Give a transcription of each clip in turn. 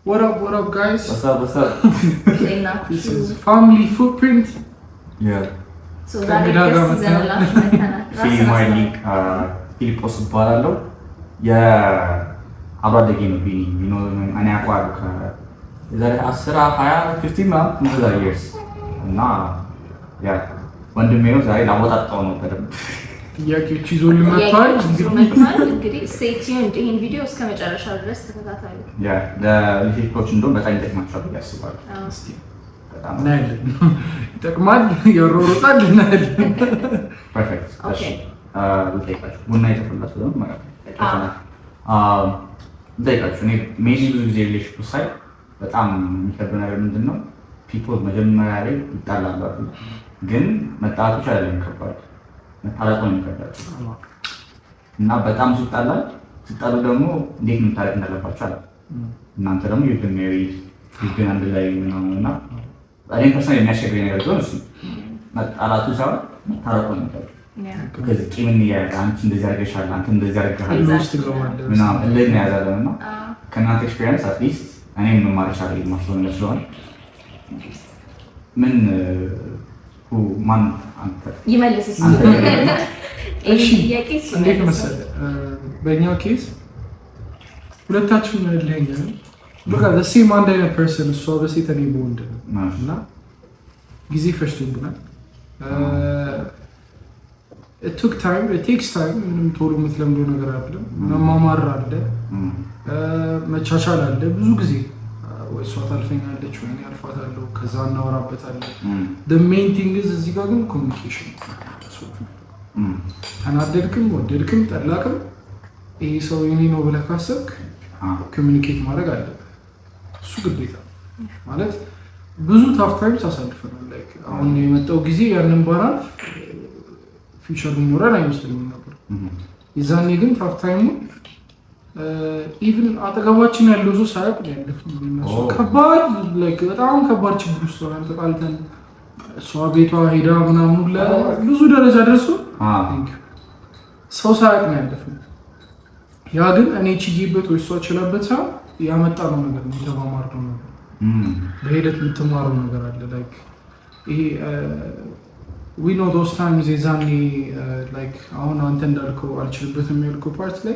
What up, guys? What's up? This is Family Footprint. Yeah. So that is Feeling my link. Filipos Baralo. Yeah. About the game, you know, an aqua. Is that a 15 years? Nah. Yeah. When the males I know what I don't ጥያቄዎች ይዞልን መጥቷል። እንግዲህ stay tuned ይሄን ቪዲዮ እስከ መጨረሻው ድረስ ተከታተሉ። ያ ለልጆች እንደውም በጣም ይጠቅማቸዋል ብዬ አስባለሁ። እስቲ በጣም እናያለን። ይጠቅማል ያሮሮጣል እናያለን። ፐርፌክት። እሺ ልጠይቃችሁ ቡና የተፈላችሁ ደግሞ ማለት ነው። ልጠይቃችሁ እኔ ሜቢ ብዙ ጊዜ ሪሌሽንሺፕ ሳይ በጣም የሚከብድ ነገር ምንድን ነው? ፒፕል መጀመሪያ ላይ ይጣላሉ ግን መጣላቶች አይደለም ከባድ መታረቁ ነው የሚከብዳቸው እና በጣም ሲጣሉ ደግሞ እንዴት መታረቅ እንዳለባቸው አለ። እናንተ ደግሞ ይገኝ አንድ ላይ እና እኔ ፐርሰናሊ የሚያስቸግረኝ ነገር ነው እሱ መጣላቱ ሳይሆን መታረቁ ነው የሚከብዳቸው። ከዚህ ቂምን እያያዘ አንቺ እንደዚህ አድርገሻል፣ አንተ እንደዚህ አድርገሃል ምናምን እንደዚህ ነው ያዛለን እና ከእናንተ ኤክስፔሪንስ አትሊስት እኔም መማር ይቻላል የማስበው ነገር ስለሆነ ምን ማን አንተ ይመልስ እሺ እንዴት መሰለህ በእኛው ኬስ ሁለታችን ያለኛል በቃ ለሴም አንድ አይነት ፐርሰን እሷ በሴት እኔ በወንድ እና ጊዜ ፈጅቶብናል። it took time, it takes time ምንም ቶሎ የምትለምደው ነገር አይደለም። መማማር አለ መቻቻል አለ ብዙ ጊዜ ወይ እሷ ታልፈኛለች ወይ እኔ አልፋታለሁ ከዛ እናወራበታለን። the main thing is እዚህ ጋር ግን ኮሚኒኬሽን ተናደድክም ወደድክም ጠላክም ይሄ ሰው የኔ ነው ብለህ ካሰብክ ኮሚኒኬት ማድረግ አለብህ። እሱ ግዴታ ማለት ብዙ ታፍ ታይምስ አሳልፈናል። ላይክ አሁን የመጣው ጊዜ ያንን ባራፍ ፊውቸር ሊኖረን አይመስልም ነበር። የዛኔ ግን ታፍ ታይሙ ኢቭን አጠገባችን ያለው ሰው ሳያውቅ ያለፈው ከባድ ላይክ በጣም ከባድ ችግር ውስጥ ሆነን ተጣልተን እሷ ቤቷ ሄዳ ምናምን ብዙ ደረጃ ደርሶ ሰው ሳያውቅ ነው ያለፈው። ያ ግን እኔ ችዬበት ወይ እሷ ችላበት ሳይሆን ያመጣነው ነገር ነው፣ የተማማርነው ነገር በሂደት የምትማረው ነገር አለ። ላይክ ይሄ we know those times የዛኔ ላይክ አሁን አንተ እንዳልከው አልችልበትም ያልከው ፓርት ላይ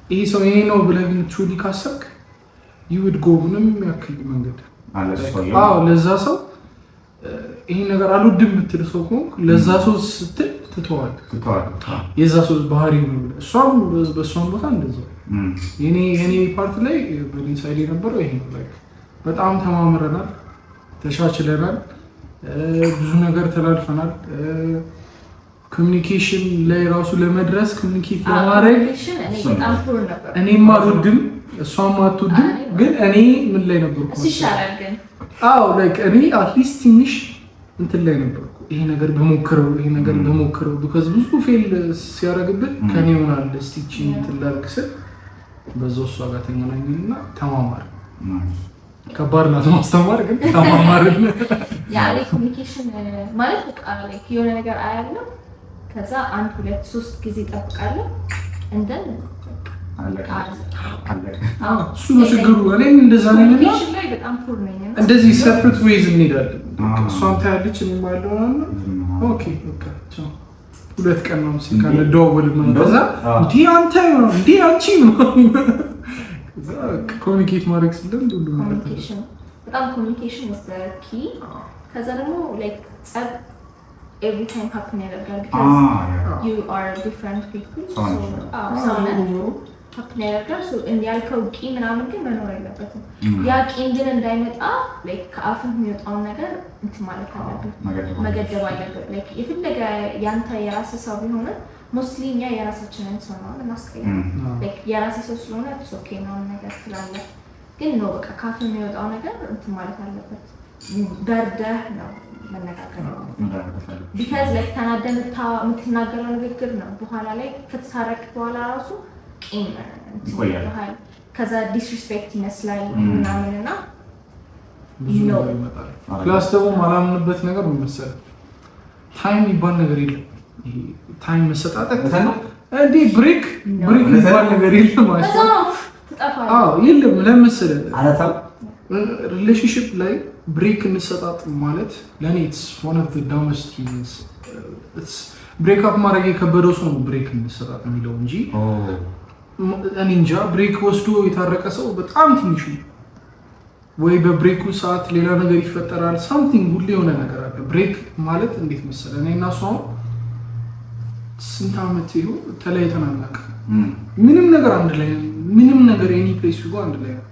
ይሄ ሰው ይሄ ነው ብለህ ግን ትሩሊ ካሰብክ you would go ምንም ያክል መንገድ ለዛ ሰው ይሄ ነገር አልወድም የምትል ሰው ከሆንክ ለዛ ሰው ስትል ትተዋል። የዛ ሰው ባህሪ ነው። እሷም በእሷም ቦታ እንደዛው የኔ ፓርት ላይ በኔ ሳይድ የነበረው ይሄ ነው። ላይክ በጣም ተማምረናል፣ ተሻችለናል፣ ብዙ ነገር ተላልፈናል። ኮሚኒኬሽን ላይ ራሱ ለመድረስ ኮሚኒኬት ለማድረግ እኔም አልወድም እሷም አትወድም፣ ግን እኔ ምን ላይ ነበርኩ ይሻላል ግን ላይክ እኔ አትሊስት ትንሽ እንትን ላይ ነበርኩ ይሄ ነገር በሞክረው because ብዙ ፌል ሲያደርግብህ ከኔ ይሆናል ስቲቺ እንትን ላድርግ በዛው እሷ ጋር ተገናኘንና ተማማር። ከባድ ናት ማስተማር ግን ተማማርን። ያ ላይ ኮሚኒኬሽን ማለት በቃ ላይክ የሆነ ነገር አያለው ከዛ 1 2 3 ጊዜ ጠብቃለሁ እንደን እሱ ነው ችግሩ። እኔም እንደዛ ነኝ እና እንደዚህ separate ways እንሄዳለን። እሷም ታያለች እኔም አለው ኦኬ በቃ ቻው ሁለት ቀን ነው ሲካለ ደውል ምን በዛ እንዴ አንተ ነው እንዴ አንቺ ነው ከዛ ኮሚኒኬት ማድረግ ስለምን ሁሉ ኮሚኒኬሽን በጣም ኮሚኒኬሽን is the key። ከዛ ደግሞ like every time happen ያደርጋል because you are different people so happen ያደርጋል so እንዲያልከው ቂ ምናምን ግን መኖር የለበትም። ያ ቂም ግን እንዳይመጣ like ከአፍህ የሚወጣው ነገር እንትን ማለት አለብህ፣ መገደብ አለብህ። like የፈለገ ያንተ የራስህ ሰው ቢሆን ሞስትሊ እኛ የራሳችንን ሰው ነው እናስቀየም like የራስህ ሰው ስለሆነ it's okay ነው ነገር ስላለ ግን ነው በቃ ከአፍህ የሚወጣው ነገር እንትን ማለት አለበት። በርደህ ነው መነጋገር ነው because like ተናደህ የምትናገረው ንግግር ነው በኋላ ላይ ከተሳረቅ በኋላ ራሱ ቂም እንትን ከዛ ዲስሪስፔክት ይመስላል ምናምንና ነው ክላስ ደግሞ ማላምንበት ነገር ምን መሰለህ ታይም ይባል ነገር የለም። ታይም መሰጣጠት እንዴ ብሬክ ይባል ነገር የለም ማለት ነው። የለም ለምን መሰለህ ሪሌሽንሽፕ ላይ ብሬክ እንሰጣጥ ማለት ለእኔ ኢትስ ዋን ኦፍ ዘ ዳምስት ቲንግስ። ብሬክ አፕ ማድረግ የከበደው ሰው ነው ብሬክ እንሰጣጥ የሚለው እንጂ እኔ እንጃ። ብሬክ ወስዶ የታረቀ ሰው በጣም ትንሽ ነው። ወይ በብሬኩ ሰዓት ሌላ ነገር ይፈጠራል። ሳምቲንግ ሁሌ የሆነ ነገር አለ። ብሬክ ማለት እንዴት መሰለህ፣ እኔ እና እሷ ስንት ዓመት ይኸው ተለያይተን አናውቅም። ምንም ነገር አንድ ላይ ነው። ምንም ነገር ኤኒ ፕሌስ ቢሆን አንድ ላይ ነው።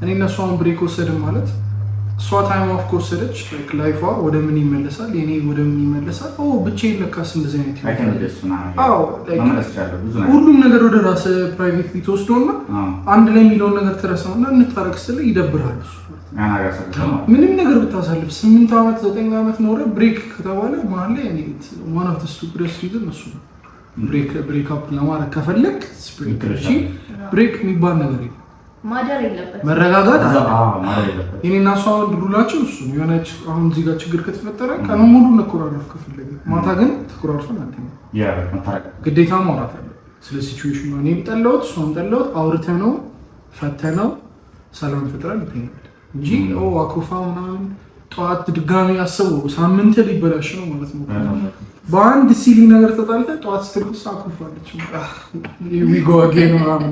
እኔ እና እሷን ብሬክ ወሰድን ማለት እሷ ታይም ኦፍ ከወሰደች ላይፏ ወደ ምን ይመለሳል፣ የኔ ወደ ምን ይመለሳል። ብቻዬን ለካስ እንደዚህ አይነት ሁሉም ነገር ወደ ራስ ፕራይቬት ተወስዶና አንድ ላይ የሚለውን ነገር ትረሳውና እንታረቅ ስለ ይደብራል። ምንም ነገር ብታሳልፍ 8 ዓመት 9 ዓመት ኖረ ብሬክ ከተባለ መሀል ላይ እኔ ዋን ኦፍ ዘ ስቱፒደስት ሪዝን እሱ ነው። ብሬክ አፕ ለማድረግ ከፈለግ ብሬክ የሚባል ነገር የለም። ማደር የለበት መረጋጋት የኔና እሷ ሩላችን እሱ የሆነች አሁን እዚህ ጋር ችግር ከተፈጠረ ቀኑ ሙሉ እንኮራረፍ ከፈለገ ማታ ግን ተኮራርፈን አንተኛ ግዴታ ማውራት አለ ስለ ሲቹዌሽኑ። እኔም ጠላሁት እሷም ጠላሁት አውርተነው ፈተነው ሰላም ፈጥረን ይገኛል እንጂ አኩፋ ምናምን ጠዋት ድጋሚ አስበው ሳምንት ሊበላሽ ነው ማለት ነው። በአንድ ሲሊ ነገር ተጣልተ ጠዋት ስትልስ አኩፋለች ዊጎጌ ነው ምናምን።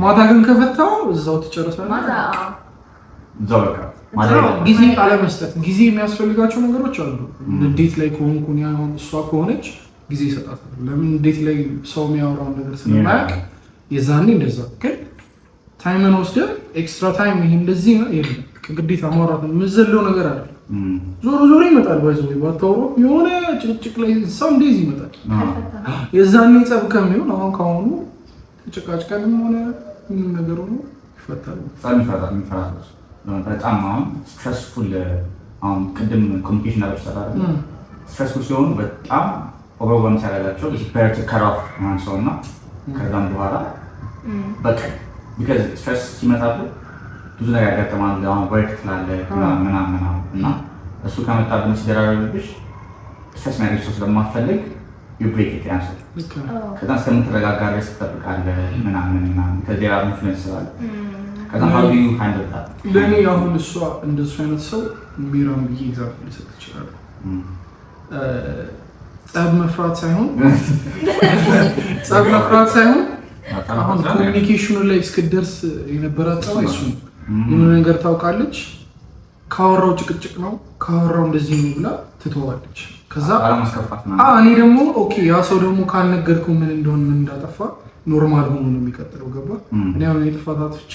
ማታ ግን ከፈታው እዛው ትጨርሳለህ። ጊዜ አለመስጠት፣ ጊዜ የሚያስፈልጋቸው ነገሮች አሉ። ንዴት ላይ ከሆንኩ እሷ ከሆነች ጊዜ ይሰጣታል። ለምን ንዴት ላይ ሰው የሚያወራውን ነገር ስለማያውቅ የዛኔ እንደዛ። ግን ታይምን ወስደህ ኤክስትራ ታይም ይሄ እንደዚህ ነው የለም ግዴታ ማውራት የምዘለው ነገር አለ። ዞሮ ዞሮ ይመጣል። ባይዘው ባታወሩ የሆነ ጭቅጭቅ ላይ ሰው እንደዚህ ይመጣል። የዛኔ ጸብ ከሚሆን አሁን ካሁኑ ተጨቃጭቀንም ሆነ ምንም ነገር ሆኖ ይፈታል። በጣም አሁን ስትረስፉል አሁን ቅድም ኮሚኒኬሽን ላይ ተሰራለ ስትረስፉል ሲሆኑ በጣም ኦቨርዌልም ሲያደርጋቸው ዲስፐርት ከራፍ ማን ሰውና ከዛም በኋላ በቃ because ስትረስ ሲመጣሉ ብዙ ነገር ያጋጥማል። አሁን ወርክ ትላለህ ምናምን እና እሱ ከመጣብን ሲደራረብብሽ ስትረስ ማድረግ ስለማትፈልግ you break it ያንሳል። ከዛ እስከምትረጋጋ ድረስ ትጠብቃለህ ምናምን ከሌላ ኢንፍሉዌንስ ስላለ ከዛ how do you handle that? ለእኔ አሁን እሷ እንደሱ አይነት ሰው ሚራም ብዬ ኤግዛምፕል ልሰጥ እችላለሁ። ጸብ መፍራት ሳይሆን አሁን ኮሚኒኬሽኑ ላይ እስክደርስ የነበራት ጸባይ እሱ ነው። የሆነ ነገር ታውቃለች፣ ካወራው ጭቅጭቅ ነው ካወራው እንደዚህ ነው ብላ ትተዋለች። ከዛ እኔ ደግሞ ኦኬ ያ ሰው ደግሞ ካልነገርኩ ምን እንደሆነ ምን እንዳጠፋ ኖርማል ሆኖ ነው የሚቀጥለው። ገባ? እኔ አሁን የጥፋት አጥፍቼ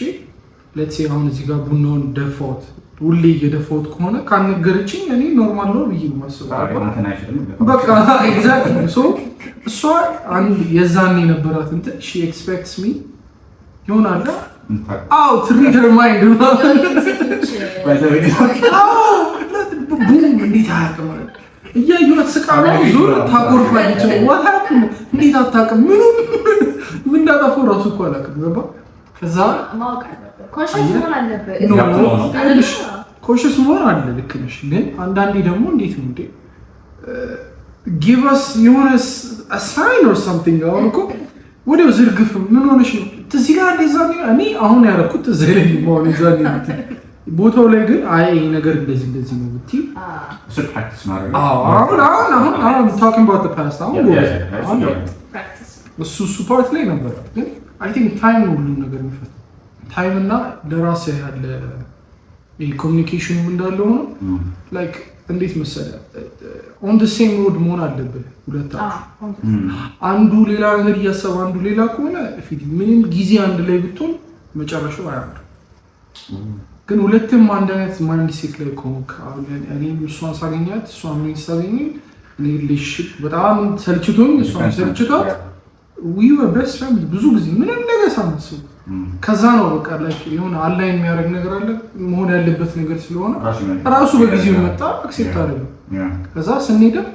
ሌትስ ሴ አሁን እዚህ ጋር ቡናውን ደፋሁት፣ ሁሌ እየደፋሁት ከሆነ ካልነገረችኝ እኔ ኖርማል ነው ብዬ ነው የማስበው። በቃ ኤግዛክትሊ ሶ እሷ አንድ የዛኔ የነበራት እንትን ሺ ኤክስፔክትስ ሚ ይሆናል ትሪት ሄር ማይንድ እንዴት አያውቅም እያየኋት ስቃ ዞር ታጎርፋለች። እንዴት አታውቅም? ምንም ምን እንዳጠፋሁ እራሱ እኮ አላውቅም። ገባ? ከዛ ኮንሽስ መሆን አለ። ልክ ነሽ። ግን አንዳንዴ ደግሞ እንዴት ነው እንዴ ጊቭ አስ የሆነ ሳይን ኦር ሳምቲንግ። አሁን እኮ ወዲያው ዝርግፍ ምን ሆነሽ ነው ትዝ ይላል። እኔ አሁን ያደረኩት ትዝ አይለኝም። አሁን የዛኔ ቦታው ላይ ግን አይ ይሄ ነገር እንደዚህ ነው ብትይ አሁን talking about the past እሱ ፓርት ላይ ነበር። ግን አይ ቲንክ ታይም ነው ሁሉም ነገር የሚፈታው። ታይም እና ለራስህ ያለ ኮሚኒኬሽኑ እንዳለ ሆኖ ላይክ እንዴት መሰለህ ኦን ደ ሴም ሮድ መሆን አለብህ። ሁለታችሁ አንዱ ሌላ ነገር እያሰበ አንዱ ሌላ ከሆነ ምንም ጊዜ አንድ ላይ ብትሆን መጨረሻው አያምርም። ግን ሁለቱም አንድ አይነት ማይንድ ሴት ላይ ከሆንክ እኔ እሷን ሳገኛት እሷን ምን ሳገኘኝ እኔ ሪሌሽንሺፕ በጣም ሰልችቶኝ እሷን ሰልችቷት we were best friends ብዙ ጊዜ ምንም ነገር ሳናስብ ከዛ ነው በቃ ላይክ የሆነ አላይን የሚያደርግ ነገር አለ መሆን ያለበት ነገር ስለሆነ ራሱ በጊዜው መጣ አክሴፕት አደረገ። ከዛ ስንሄድም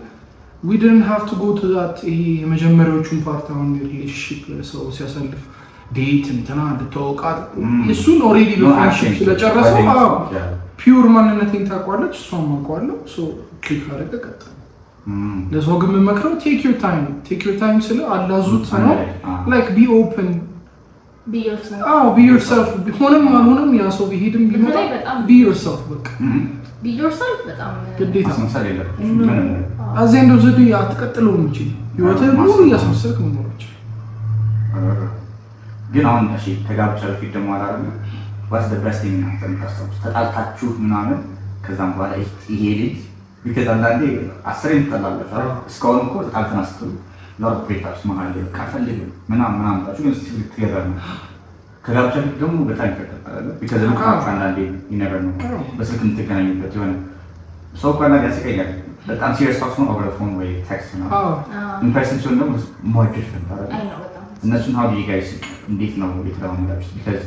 we didn't have to go to that ይሄ የመጀመሪያዎቹን ፓርት አሁን ሪሌሽንሺፕ ሰው ሲያሳልፍ ዴት እንትና እንድትወቃት እሱን ኦልሬዲ በፍሬንድሺፕ ስለጨረሰው ፒውር ማንነቴን ታውቋለች እሷም አውቀዋለሁ። ሶ ክሊክ አደረገ ቀጠለ። ለሰው ግን የምመክረው ቴክ ዩር ታይም ስለ አላዙት ሳይሆን ላይክ ቢ ኦፕን be yourself ሆነም አልሆነም ያ ሰው ቢሄድም ቢመጣ be yourself በቃ be yourself በጣም ግዴታ ማስመሰል የለብህም አዘንዶ ዘዴ አትቀጥለውም እንጂ ህይወትህ ሙሉ እያስመሰልክ መኖር ይችላል ግን አሁን እሺ ተጋብቻ በፊት ደግሞ አላረም what's the best thing ተጣልታችሁ ምናምን ከዛም በኋላ ይሄ ልጅ because አንዳንዴ አስሬን ተጣላላችሁ እስካሁን እኮ ተጣልተን አስተው ሎት ፕሪታስ መሀል ካፈልግ ምናምን ታችሁ ግን ትገባ ነው ከጋብቻ በፊት ደግሞ በጣም ይከታተላል because ልካችሁ አንዳንዴ you never know በስልክ የምትገናኙበት የሆነ ሰው እኮ አንዳንዴ ያስቀኛል በጣም ሲሪየስ ታክስ ነው over the phone ወይ ቴክስት ነው ኢምፕሬሽን ሲሆን ደግሞ more different እነሱን how do you guys እንዴት ነው የተለማመዳችሁት because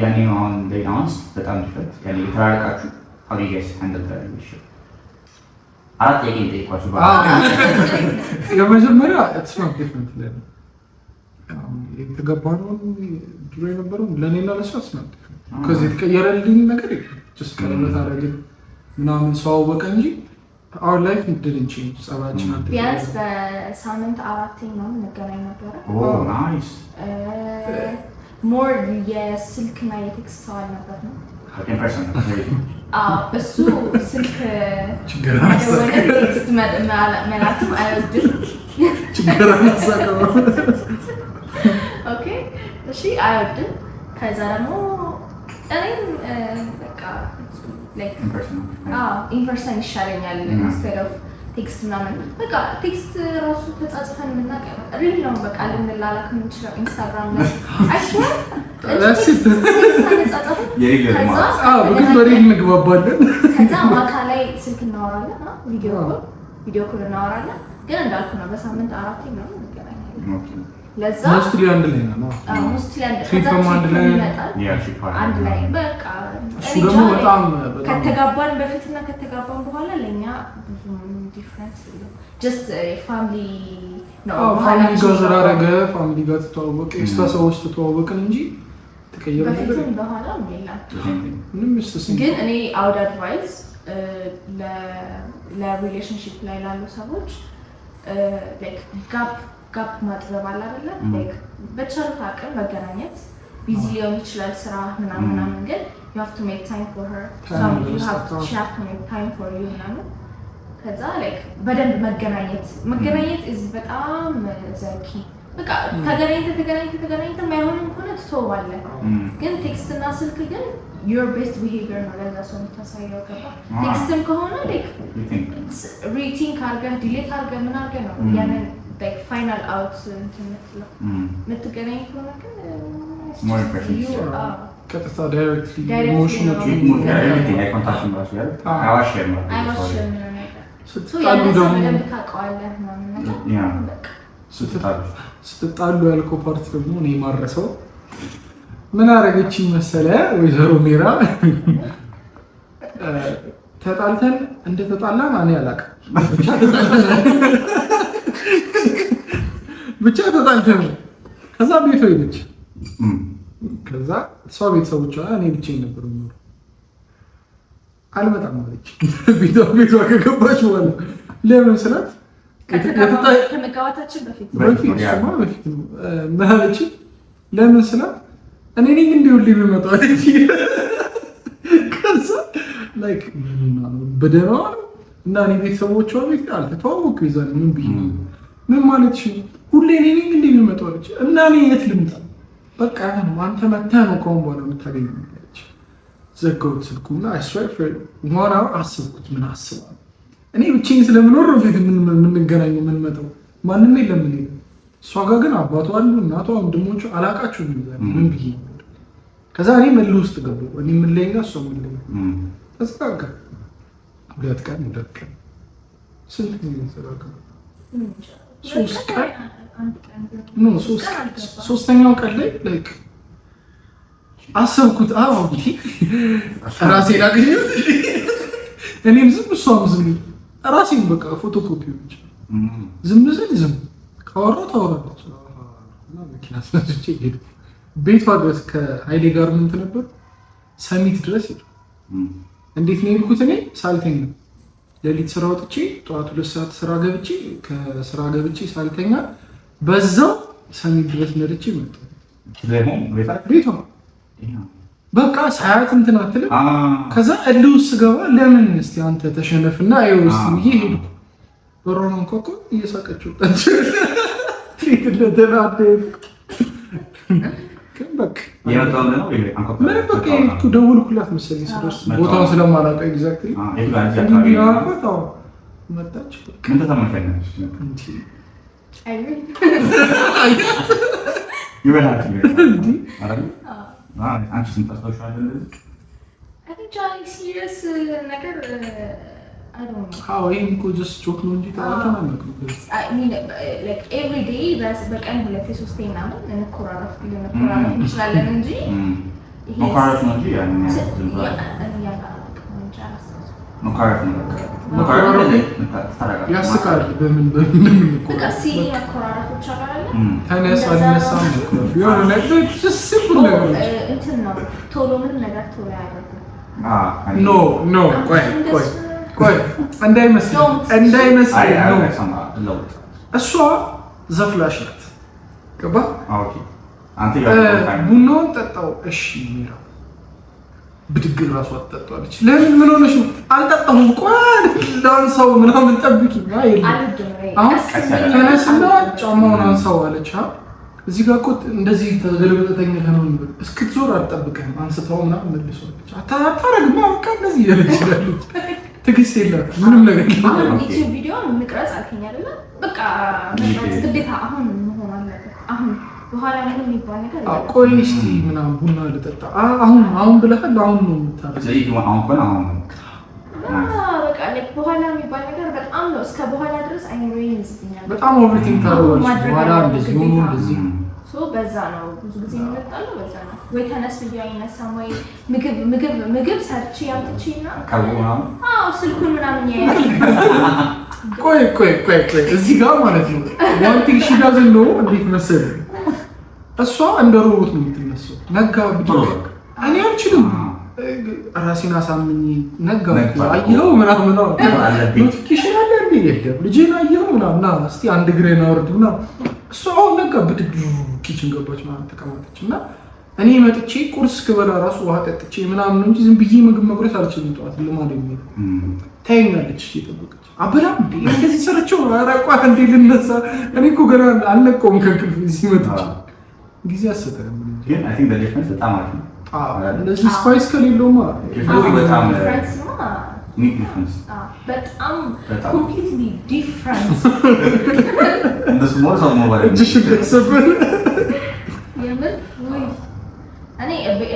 ያኔ አሁን they announced በጣም different ያኔ የተራራቃችሁ how do you guys handle that issue አራት የጌታ ይኳሱ የመጀመሪያ it's not different ለኔ የተገባነው ድሮ የነበረው ለኔና ለሷ it's not different ከዚህ የተቀየረልኝ ነገር የለም just ቀለበት አደረግን ምናምን ሰው አወቀ እንጂ our life didn't change ጸባችን አንተ ቢያንስ በሳምንት አራቴ ነው እንገናኝ ነበር oh nice more የስልክና የቴክስት ሰው ነበር ነው ኢምፕሬሽን እሱ ስልክ ቴክስት መላክም አይወድም ችግር አነሳቀው ኦኬ እሺ አይወድም ከዛ ደግሞ እኔም በቃ like ኢንፐርሰን ይሻለኛል instead of ቴክስት ምናምን በቃ ቴክስት ራሱ ተጻጽፈን ምናቀር ሪል ነው በቃ ልንላላክ የምንችለው ኢንስታግራም ላይ አይሽው ለሲት ከዛ በሪል እንግባባለን ከዛ ማታ ላይ ስልክ እናወራለን ቪዲዮ ኮል እናወራለን ግን እንዳልኩ ነው በሳምንት አራቴ ነው እንገናኛለን ለዛ ሞስትሊ አንድ ላይ ነው ሞስትሊ አንድ ላይ በቃ እሱ ደግሞ በጣም ከተጋባን በፊትና ከተጋባን በኋላ ለኛ ብዙ ዲፈረንስ just family ነው ፋሚሊ ጋር ዘራረገ ፋሚሊ ጋር ተተዋወቀ ኤክስትራ ሰዎች ተተዋወቀን እንጂ ተቀየረ በፊትም በኋላ የለም ምንም ምስተሰኝ ግን እኔ አውድ አድቫይስ ለሪሌሽንሺፕ ላይ ላሉ ሰዎች like ጋፕ ማጥበብ አለ አይደለ like በቻልክ አቅም መገናኘት ቢዚ ሊሆን ይችላል ስራ ምናምን ግን you have to make time for her she have to make time for you ምናምን ከዛ like በደንብ መገናኘት is በጣም ዘኪ በቃ ተገናኝተ ማይሆንም ከሆነ ትተዋለህ ግን ቴክስት እና ስልክ ግን your best behavior ነው ለዛ ሰው የምታሳየው ገባ ቴክስትም ከሆነ like ሪቲንግ አድርገህ ዲሌት አድርገህ ምን አድርገህ ነው ያንን like final out እንትምትለው ምትገናኝ ከሆነ ግን more impression ቀጥታ ዳይሬክትሊ ኢሞሽን everything I contact them as well I was share ስትጣሉ ደግሞ ታውቀዋለህ ስትጣሉ ያልከው ፓርት ደግሞ እኔ ማረሰው ምን አረገችኝ መሰለ ወይዘሮ ሜራ ተጣልተን እንደተጣላን እኔ አላውቅም ብቻ ተጣልተን ከዛ ቤቷ ሄደች ከዛ እሷ ቤተሰቦቿ እኔ ብቻዬን ነበር የምኖረው አልመጣም አለች ቤቷ ከገባች በኋላ ለምን ስላት ከመጋባታችን በፊት ምን አለች ለምን ስላት እኔ ነኝ እንዲሁ ሊመጣ አለች ከዛ ላይክ በደህና እና እኔ ቤተሰቦቿ ቤት አልተተዋወቁ ይዛል ምን ብዬ ምን ማለት ነው ሁሌ እኔ ነኝ እንዲሁ ሊመጣ አለች እና እኔ የት ልምጣ በቃ አንተ መተህ ነው ከሆነ በኋላ የምታገኘው አለች ዘጋሁት ስልኩና አይስዌር ዋና አስብኩት ምን አስባለሁ እኔ ብቻዬን ስለምኖር ነው ቤት የምንገናኘው የምንመጣው ማንም የለም እኔ እሷ ጋር ግን አባቷ አሉ እናቷ ወንድሞቹ አላቃቸውም ምን ብዬ ከዛ እኔ መልስ ውስጥ ገባሁ እኔ ምን ለኛ እሷ ምን ለኛ ተስቃጋ ሁለት ቀን ስንት ጊዜ ተሰራጋ ሶስተኛው ቀን ላይ ላይክ አሰብኩት እንዴ ራሴ ላገኘሁት እኔም ዝም ራሴን በቃ ፎቶኮፒ ብቻ ዝም ታወራለች እና መኪና ስለዚህ ሄደ ቤቷ ድረስ ከኃይሌ ጋር ምን ነበር ሰሚት ድረስ ሄደ እንዴት ነው የሄድኩት እኔ ሳልተኛ ለሊት ስራ ወጥቼ ጠዋት 2 ሰዓት ስራ ገብቼ ከስራ ገብቼ ሳልተኛ በዛው ሰሚት ድረስ ነርቼ መጣሁ ቤቷ በቃ ሳያት እንትን አትልም። ከዛ እልህ ውስጥ ስገባ ለምን እስቲ አንተ ተሸነፍና ይኸው እስቲ ብዬ ሄድኩ። በሮን እንኳን እየሳቀች ወጣች። ፊት ለተናደደ ግን በቃ ምንም በቃ ሄድኩ። ደወልኩላት መሰለኝ ስደርስ ቦታውን ስለማላውቀው ኤግዛክትሊ እንዲህ አልኳት። አዎ መጣች። ምን ተሰማሽ? አንቺ ስንት ታስታውሻለሽ? ሲሪየስ ነገር ይሄን እኮ ጀስት ጆክ ነው እንጂ ኤቭሪ ዴይ በቀን 2-3 ምናምን እንኮራረፍ እንችላለን እንጂ ያስቃል። በምን መኮራረፎች አላለ ተነሳ አልነሳም የሆነ ነገር ሲምፕል ነገር እንትን ነው። ቶሎ ምንም ነገር ቶሎ አያደርጉም። ኖ ቆይ እንዳይመስል ነው። እሷ ዘፍላሽ ናት። ገባ ቡናውን ጠጣው። እሺ ሚራው ብድግ ራሱ አትጠጣለች። ለምን ምን ሆነሽ ነው? አልጠጣሁም። ቆይ ዳንሳው ምናምን ጠብቂ። አሁን ተነስና ጫማውን አንሳው አለች። እዚህ ጋር እኮ እንደዚህ ተገልበጠተኛ ነው እስክትዞር አልጠብቅህም። አንስተው ምናምን መልሶለች። አታረግማ በቃ እንደዚህ ያለች ትዕግስት የላትም ምንም ነገር። አሁን ዩቲዩብ ቪዲዮ እንቅረጽ አልከኝ አይደለ? በቃ መቅረጽ ግዴታ አሁን መሆን አለበት። አሁን በኋላ ምንም የሚባል ነገር ቆይ እስቲ ምናምን ቡና ልጠጣ አሁን ብለሃል። አሁን ነው የምታረገው። በቃ በኋላ የሚባል ነገር በጣም ነው። እስከ በኋላ ድረስ አይኖረኝ ይዝኛል። በጣም ኦቨርቲንክ ታደርጋለች። በኋላ እንደዚህ ሆኖ እንደዚህ በዛ ነው ብዙ ጊዜ የሚመጣለው። በዛ ነው ወይ ተነስ ብዬ አይነሳም ወይ ምግብ ሰርቼ ያምጥቼና ስልኩን ምናምን ያያል። ቆይ እዚህ ጋር ማለት ነው ዋን ቲንግ ሺ ዳዝንት ኖ እንዴት መሰለህ፣ እሷ እንደ ሮቦት ነው የምትነሳው። ነጋ ብድግ እኔ አልችልም። ራሴን አሳምኝ ነጋ አየኸው ምናምን ነው ኖቲፊኬሽን አለ እንዴ የለም ልጄን አየኸው ምናምን እስቲ አንድ ግሬን አውርድ ምናምን። እሷ አሁን ነጋ ብድግ ኪችን ገባች ምናምን ተቀመጠች እና እኔ መጥቼ ቁርስ ክበላ ራሱ ውሃ ጠጥቼ ምናምን ነው እንጂ ዝም ብዬ ምግብ መጉረስ አልችልም። ጠዋት ልማድ የሚል ታይኛለች እየጠበቀች አበላም እንዴ እንደዚህ ሰርቸው አራቋ እንዴ ልነሳ። እኔ እኮ ገና አልነቃውም ከእንቅልፍ እዚህ መጥቼ ጊዜ አሰጠኝ። ግን አይ ቲንክ ዲፍረንስ በጣም አሪፍ ነው። እንደዚህ ስፓይስ ከሌለውማ በጣም በጣም ኮምፕሊትሊ ዲፍረንት እንደሱ ነው። ሰው ሞባይል እጅሽ ተሰበረ የምር ወይ እኔ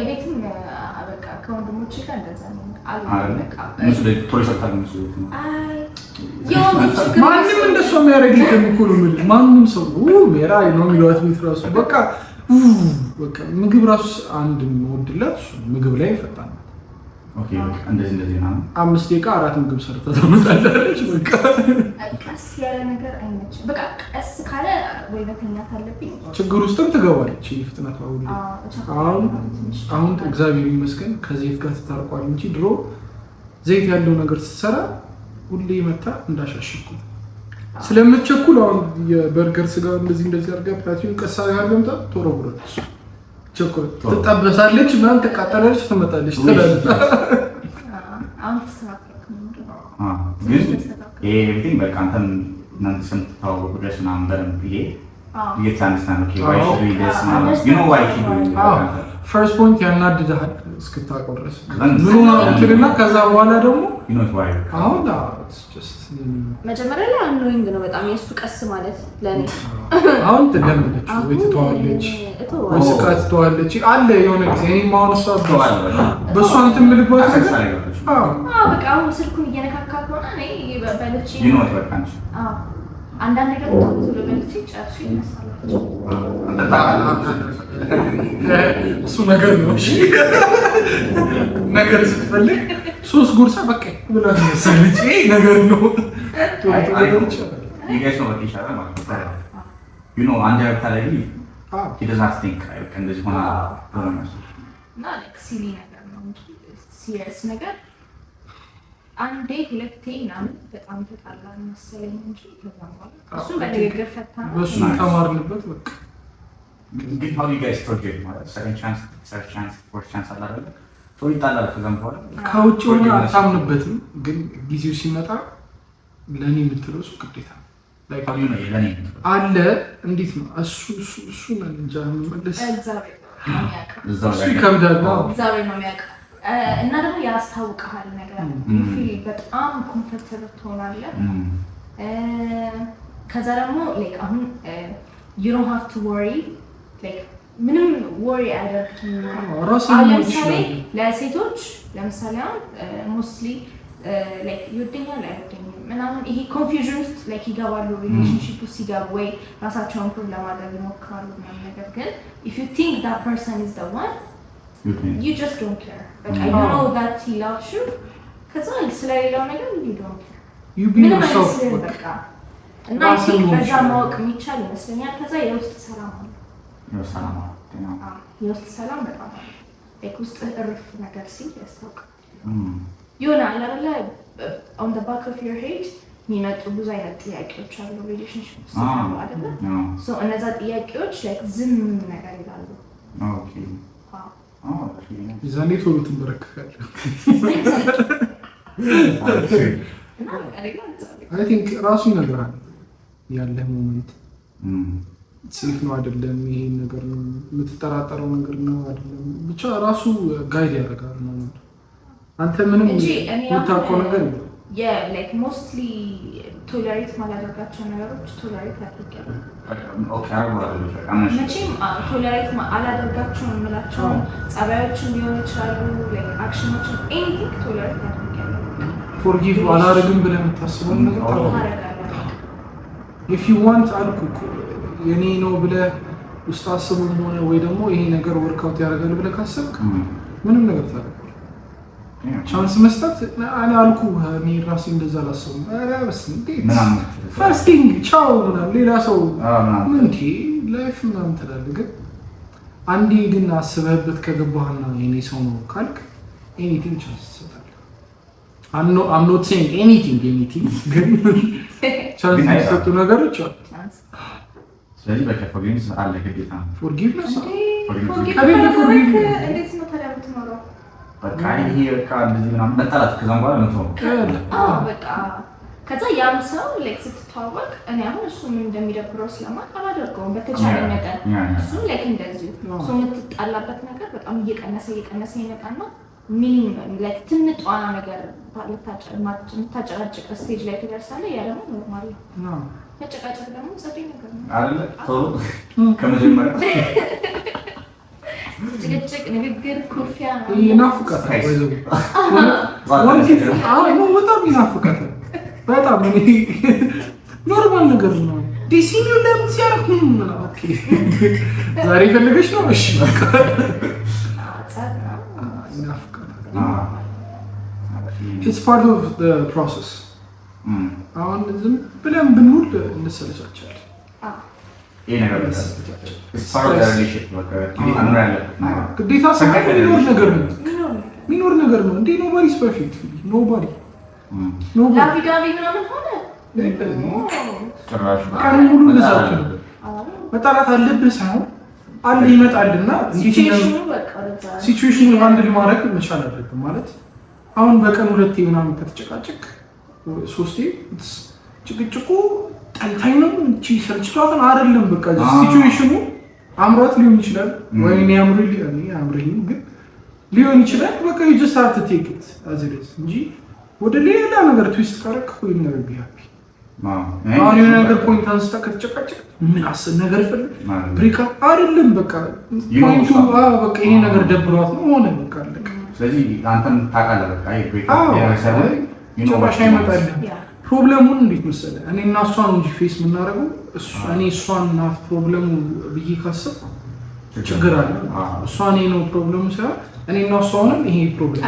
ቤትም በቃ ከወንድሞቼ ጋር እንደዛ ነው። ማንም እንደሷ የሚያደርግ እኮ ነው የምልህ። ማንም ሰው ሜራ ነው የሚለዋት ቤት ራሱ በቃ ምግብ ራሱ አንድ የምወድላት ምግብ ላይ ፈጣን ነው። ኦኬ እንደዚህ ነው። 5 ደቂቃ 4 ምግብ ሰርታ ታመጣለች። በቃ ቀስ ያለ ነገር አይመችም። በቃ ቀስ ካለ ወይ መተኛት አለብኝ ችግር ውስጥም ትገባለች። ፍጥነት አሁን እግዚአብሔር ይመስገን ከዘይት ጋር ተታርቋል እንጂ ድሮ ዘይት ያለው ነገር ስትሰራ ሁሌ መታ እንዳሻሽኩ ስለምትቸኩል አሁን የበርገር ስጋ እንደዚህ አድርጋ ፕላቲውን ቀሳ ያለምታ ተወረወረች። ቸኩል ትጠበሳለች ምናምን ትቃጠላለች፣ ትመጣለች ትላለች። አሁን ተስተካከልኩ ግን ኤቭሪቲንግ በቃ አንተም እናንተ ሰምተው ድረስ ምናምን በደንብ ይሄ እየተሳነስና ፈርስት ፖይንት ያናድድሃል እስክታውቀው ድረስ ምን ሆነ እንትና ከዛ በኋላ ደግሞ አሁን መጀመሪያ ላይ አንኖይንግ ነው በጣም የእሱ ቀስ ማለት ለእኔ አሁን ትለምደች ወይ ትተዋለች ወይ ስቃ ትተዋለች አለ የሆነ ጊዜ እኔም አሁን እሷ በእሷ እንትን የምልባት ነገር በቃ አሁን ስልኩን እየነካካ ከሆነ እኔ በልቼ አንዳንድ ነገር ቶሎ በልቼ ጨርሼ ይነሳላቸው እሱ ነገር ነው። እሺ ነገር ስትፈልግ 3 ጉርሳ በቃ ብላ ትነሳለች። ይሄ ነገር ነው። ይገርም ነው ይሻላል ማለት ነው። አንድ ያርታ ላይ እንደዚህ ሆነ እና ሲሊ ነገር ነው እንጂ ሲሪየስ ነገር አንዴ ሁለቴ ምናምን በጣም ተጣላን መሰለኝ እንጂ ከዛም በኋላ እሱ በንግግር ፈታ ነው። በሱ ተማርንበት በቃ ግን how do you guys forgive ማለት second chance third chance fourth chance አለ አይደል ሰው ይጣላል ከዛም በኋላ ከውጭ ሆነ አታምንበትም ግን ጊዜው ሲመጣ ለኔ የምትለው እሱ ግዴታ አለ እንዴት ነው እሱ ነው እንጃ መመለስ እዛው ይከብዳል እግዚአብሔር ነው የሚያውቀው እና ደግሞ ያስታውቃል ነገር ፊል በጣም ኮምፎርታብል ትሆናለህ ከዛ ደግሞ ላይክ አሁን you don't have to worry like ምንም worry አያደርግም ለምሳሌ ለሴቶች ለምሳሌ ሞስትሊ like ይወደኛል አይወደኝም ምናምን ይሄ ኮንፊውዥን ውስጥ like ይገባሉ ሪሌሽንሺፕ ውስጥ ሲገቡ ወይ ራሳቸውን ፕሩቭ ለማድረግ ይሞክራሉ ምናምን ነገር ግን if you think that person is the one you just don't care like I know that he loves you ከዛ ስለሌላው ነገር you don't care you be yourself በቃ እና ይሄ በዛ ማወቅ የሚቻል ይመስለኛል ከዛ የውስጥ ሰላም አለ የውስጥ ሰላም በጣም like ውስጥ እርፍ ነገር ሲል ያስታውቃል ይሆናል አይደለ on the back of your head የሚመጡ ብዙ አይነት ጥያቄዎች አሉ ሪሌሽንሺፕ ውስጥ አይደለ so እነዛ ጥያቄዎች like ዝም ነገር ይላሉ ኦኬ ይዛኔ ቶሎ ትንበረከካለህ I think ራሱ ይነግራል ያለ ሞመንት ሴፍ ነው አይደለም ይሄ ነገር ነው የምትጠራጠረው ነገር ነው አይደለም ብቻ ራሱ ጋይድ ያደርጋል ነው አንተ ምንም የምታውቀው ነገር ነው like mostly tolerate ማላደርጋቸው ነገሮች tolerate አድርጌያለሁ ኦኬ አሁን መቼም tolerate አላደርጋቸው የምላቸው ጸባዮችን ሊሆን ይችላሉ like actionዎችን anything tolerate አድርጌያለሁ forgive አላደርግም ብለህ የምታስበው ነገር ታደርጋለህ if you want አልኩ የኔ ነው ብለህ ውስጥ አስበው ሆነ ወይ ደግሞ ይሄ ነገር ወርክ አውት ያደርጋል ብለህ ካሰብክ ምንም ነገር ታደርጋለህ ቻንስ መስጠት እኔ አልኩ እኔ ራሴ እንደዛ አላሰብም ኧረ በስመ አብ ፋስቲንግ ቻው ምናምን ሌላ ሰው ምን ላይፍ ምናምን ትላለህ ግን አንዴ ግን አስበህበት ከገባህና የኔ ሰው ነው ካልክ ኤኒቲንግ ቻንስ ትሰጣለህ I'm not saying anything ግን ቻንስ የሚሰጡ ነገሮች አሉ ስለዚህ በቃ forgiveness አለ ግዴታ forgiveness እንዴት ነው ታዲያ የምትኖረው በቃ ይሄ በቃ እንደዚህ ምናምን መጣላት ከዛም በኋላ ነው በቃ ከዛ ያም ሰው ላይክ ስትተዋወቅ እኔ አሁን እሱ ምን እንደሚደብረው ስለማውቅ አላደርገውም በተቻለ መጠን እሱ ላይክ እንደዚህ እሱ የምትጣላበት ነገር በጣም እየቀነሰ ይመጣና ሚኒመም ላይክ ትንጧ ነገር የምታጨቃጭቅ ስቴጅ ላይ ትደርሳለህ ያ ደግሞ ኖርማል ነው መጨቃጨቅ ደግሞ ጸዴ ነገር ነው አይደለ ቶሎ ከመጀመሪያ ጭቅጭቅ ንግግር ኩርፊያ ይናፍቃታል በጣም ይናፍቃታል በጣም ኖርማል ነገር ነው ዲሲኒው ለምን ሲያርኩ ኦኬ ዛሬ ፈልገሽ ነው እሺ በቃ it's part of the process አሁን ዝም ብለን ብንውል እንሰለቻቻለን ይሄ ነገር ግዴታ ሰፈር ሚኖር ነገር ነው እንዴ ኖባዲስ ፐርፌክት ኖባዲ ላቪዳቪ ምናምን ሆነ ቀን ሙሉ ለዛት ነው መጣላት አለብህ ሳይሆን አለ ይመጣልና ሲቹዌሽኑ ሃንድል ማድረግ መቻል አለብህ ማለት አሁን በቀን ሁለቴ ምናምን ከተጨቃጨቅ ሶስቴ ጭቅጭቁ ጠልታኝ ነው እንጂ ሰርችቷትን አይደለም በቃ ሲቹዌሽኑ አምሮት ሊሆን ይችላል ወይ እኔ አምሮኝ ግን ሊሆን ይችላል በቃ you just have to take it as it is እንጂ ወደ ሌላ ነገር ትዊስት ካረክ ወይ ነገር ቢያፒ አሁን የሆነ ነገር ፖይንት አንስታ ከተጨቃጨቅ ምን አስብ ነገር ይፈልግ ብሬክ አፕ አይደለም በቃ ፖይንቱ በቃ ይሄ ነገር ደብሯት ነው ሆነ በቃ አለቀ ስለዚህ አንተም ታውቃለህ በቃ ይሄ ብሬክ አፕ ያሰበ ይኖርሽ አይመጣል ፕሮብሌሙን እንዴት መሰለህ እኔ እና እሷ ነው እንጂ ፌስ የምናደርገው እኔ እሷን ናት ፕሮብሌሙ ብዬ ካሰብኩ ችግር አለ እሷ እኔ ነው ፕሮብሌሙ ሳይሆን እኔ እና እሷ ሆነን ይሄ ፕሮብሌም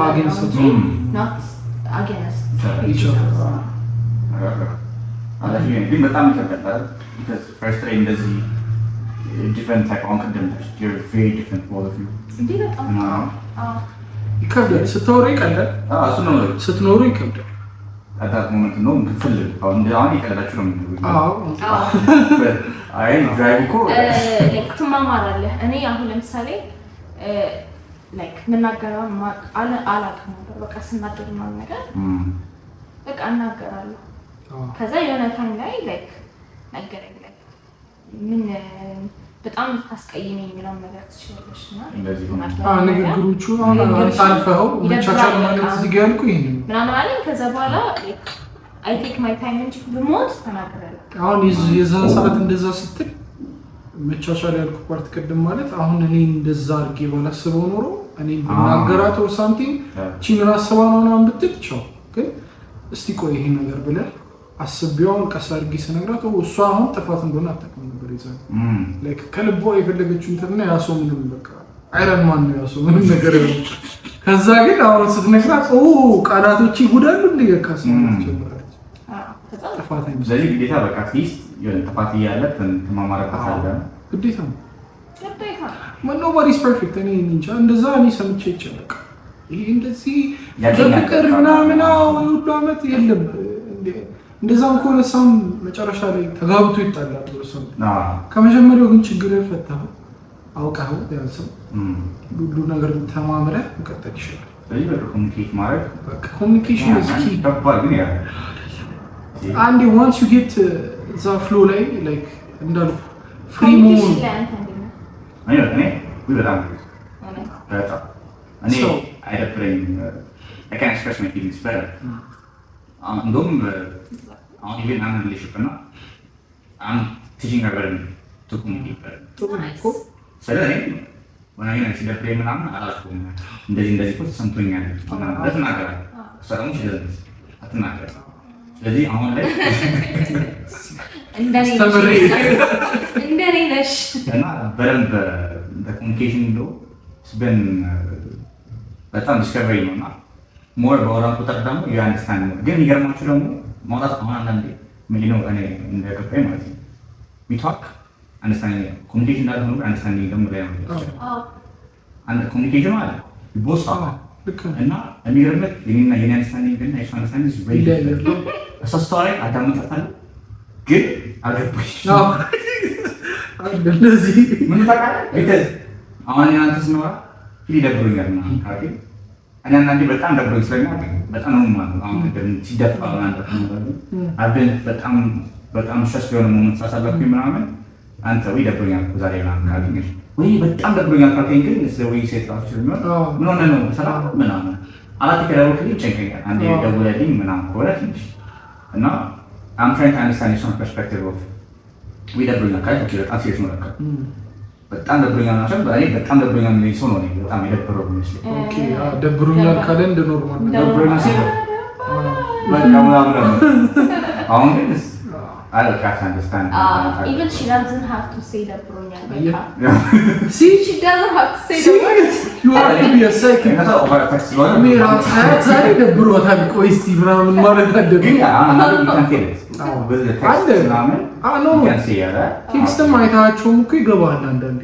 አጌንስት not against each other ግን በጣም ይከብዳል because first ላይ እንደዚህ different type of content you're very different all of you እንዴ በጣም ይከብዳል ስታወሩ ይቀላል ስትኖሩ ይከብዳል አዳት ሞመንት ነው እንፈልግ አሁን እንደዚህ ይቀላችሁ ነው አይ ድራይቭ እኮ ላይክ ትማማራለህ። እኔ አሁን ለምሳሌ ላይክ ምናገረውን አላውቅም ነበር። በቃ ስናደድ ምናምን ነገር በቃ እናገራለሁ። ከዛ የሆነ ታይም ላይ ላይክ ነገረኝ ላይክ ምን በጣም ታስቀይሜ የሚለውን ነገር ትችላለሽ እና ንግግሮቹ አልፈኸው መቻቻል ማለት እዚህ ጋር ያልኩ ይሄን ምናምን አለኝ። ከዛ በኋላ ላይክ አይ ቴክ ማይ ታይም እንጂ ብሞት ተናገራለሁ። አሁን የዛን ሰዓት እንደዛ ስትል መቻቻል ያልኩ ፓርት ቅድም ማለት አሁን እኔ እንደዛ አድርጌ ባላስበው ኖሮ እኔ ብናገራት ኦር ሳምቲንግ ቺን አስባ ነው ምናምን ብትል ቻው። ግን እስቲ ቆይ ይሄን ነገር ብለህ አስቤውን ቀስ አድርጌ ስነግራት እሷ አሁን ጥፋት እንደሆነ አታውቅም ነበር። ይዛል ላይክ ከልቧ የፈለገችው እንትና ያሰው ምንም በቃ አይረን ማን ነው ያሰው ምንም ነገር ነው። ከዛ ግን አሁን ስትነግራት ቃላቶች ይጉዳሉ እንደ የካስ ማለት ጀምራለች። ጥፋት አይደለም ስለዚህ ግዴታ በቃ አትሊስት የሆነ ጥፋት እያለ ተማማረበት አለ ግዴታ ነው። nobody's perfect እኔ እንጃ እንደዛ እኔ ሰምቼ ይችላል። ይሄ እንደዚህ ፍቅር ምናምን ሁሉ አመት የለም እንደዛም ከሆነ ሰው መጨረሻ ላይ ተጋብቶ ይጣላል ወሰን ከመጀመሪያው ግን ችግር ፈታው አውቃው ያንሰው ሁሉ ነገር ተማምረህ መቀጠል ይችላል። ስለዚህ በኮሙኒኬት ማድረግ ኮሙኒኬሽን is key ግን ያ and once you get the flow like እንዳሉ free moon እኔ አይደብረኝ I can express my feelings better እንደውም አሁን ኢቨን አንድ ሪሌሽንሺፕ እና I'm teaching her better to communicate better ስለዚህ ወናኔ ሲደብረኝ ምናምን አላልኩም እንደዚህ እኮ ተሰምቶኛል ለተናገራለሁ እሷ ደግሞ ሲደብረኝ አትናገርም። ስለዚህ አሁን ላይ እንደኔ ነሽ እና በደንብ በኮሙኒኬሽን ነው ስበን በጣም ዲስከቨሪ ነውና ሞር በወራን ቁጥር ደግሞ ዩ አንደርስታንድ ነው። ግን ይገርማችሁ ደግሞ ማውጣት አሁን አንዳንዴ ምን ነው እኔ እንደገባኝ ማለት ነው we talk አንደርስታንዲንግ ኮሙኒኬሽን እንዳለ ሆኖ አንደርስታንዲንግ ደግሞ ላይ ነው አንድ ኮሙኒኬሽን ማለት ቦስ እና የሚገርምህ የኔና የኔ አንደርስታንዲንግ እና የእሱ አንደርስታንዲንግ is very different አስተዋይ አዳምጣታለሁ ግን አልገባኝ እንደዚህ ምን ታውቃለህ because አሁን ያንተ ስኖራ ይደብሩኛል ማለት ካቂ እኔ አንዳንዴ በጣም ደብሮኝ ስለኛል በጣም ነው ማለት አሁን እንደዚህ ሲደፋ ማለት ነው አብን በጣም ሸስ የሆነ ሞመንት ሳሳለፍኩኝ ምናምን አንተ ወይ ደብሮኛል ዛሬ ምናምን ካገኘሽ ወይ በጣም ደብሮኛል ካገኘ ግን ስለዚህ ሴት ራሱ ነው ምን ሆነ ነው ሰላም ምናምን አላት ከደረኩኝ ቸንከኛል አንዴ ደውለልኝ ምናምን ኮረ ትንሽ እና I'm trying to understand some perspective of we ደብሮኛል ካይ ኦኬ በጣም ሴት ነው ለካ በጣም ደብሮኛል ናቸው በእኔ በጣም ደብሮኛል ነው ሰው ነው በጣም የደበረው ነው ኦኬ ደብሮኛል ካለ እንደ ኖርማል ደብሮኛል ሲል በቃ ምናምን አሁን ግን I can't understand. Even she doesn't have to say ደብሮኛል see she doesn't have to say the word you have to be a second ሜራ ዛሬ ደብሮታል ቆይ እስቲ ምናምን ማለት አለብኝ ቴክስትም አይታቸውም እኮ ይገባል አንዳንዴ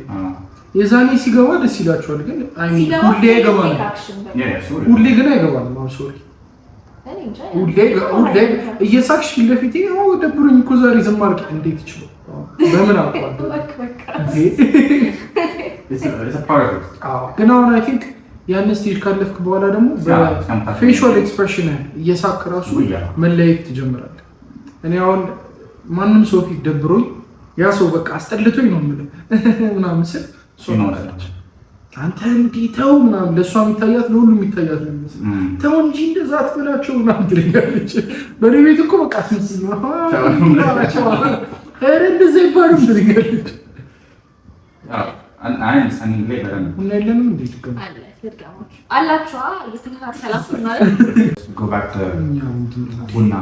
የዛኔ ሲገባ ደስ ይላቸዋል ግን ሁሌ ይገባል ሁሌ ግን አይገባም ሶሪ ሁሌ እየሳቅሽ ፊት ለፊቴ ደብሮኝ እኮ ዛሬ ዝም አልክ እንዴት ይችላል በምን አውቃለሁ ግን አሁን አይ ቲንክ ያን ስቴጅ ካለፍክ በኋላ ደግሞ በፌሻል ኤክስፕሬሽን እየሳቅ ራሱ መለየት ትጀምራለህ። እኔ አሁን ማንም ሰው ፊት ደብሮኝ ያ ሰው በቃ አስጠልቶኝ ነው የምልህ ምናምን ስል አንተ እንዲህ ተው ምናምን ለእሷ የሚታያት ለሁሉም የሚታያት ነው የሚመስለው ተው እንጂ እንደዛ አትበላቸው ምናምን ትለኛለች። በእኔ ቤት እኮ በቃ አስመስል ነው ኧረ እንደዛ ይባልም ትለኛለች። ቡና የለንም እንዴ አላችኋ እየተከታተላችሁ ማለት ቡና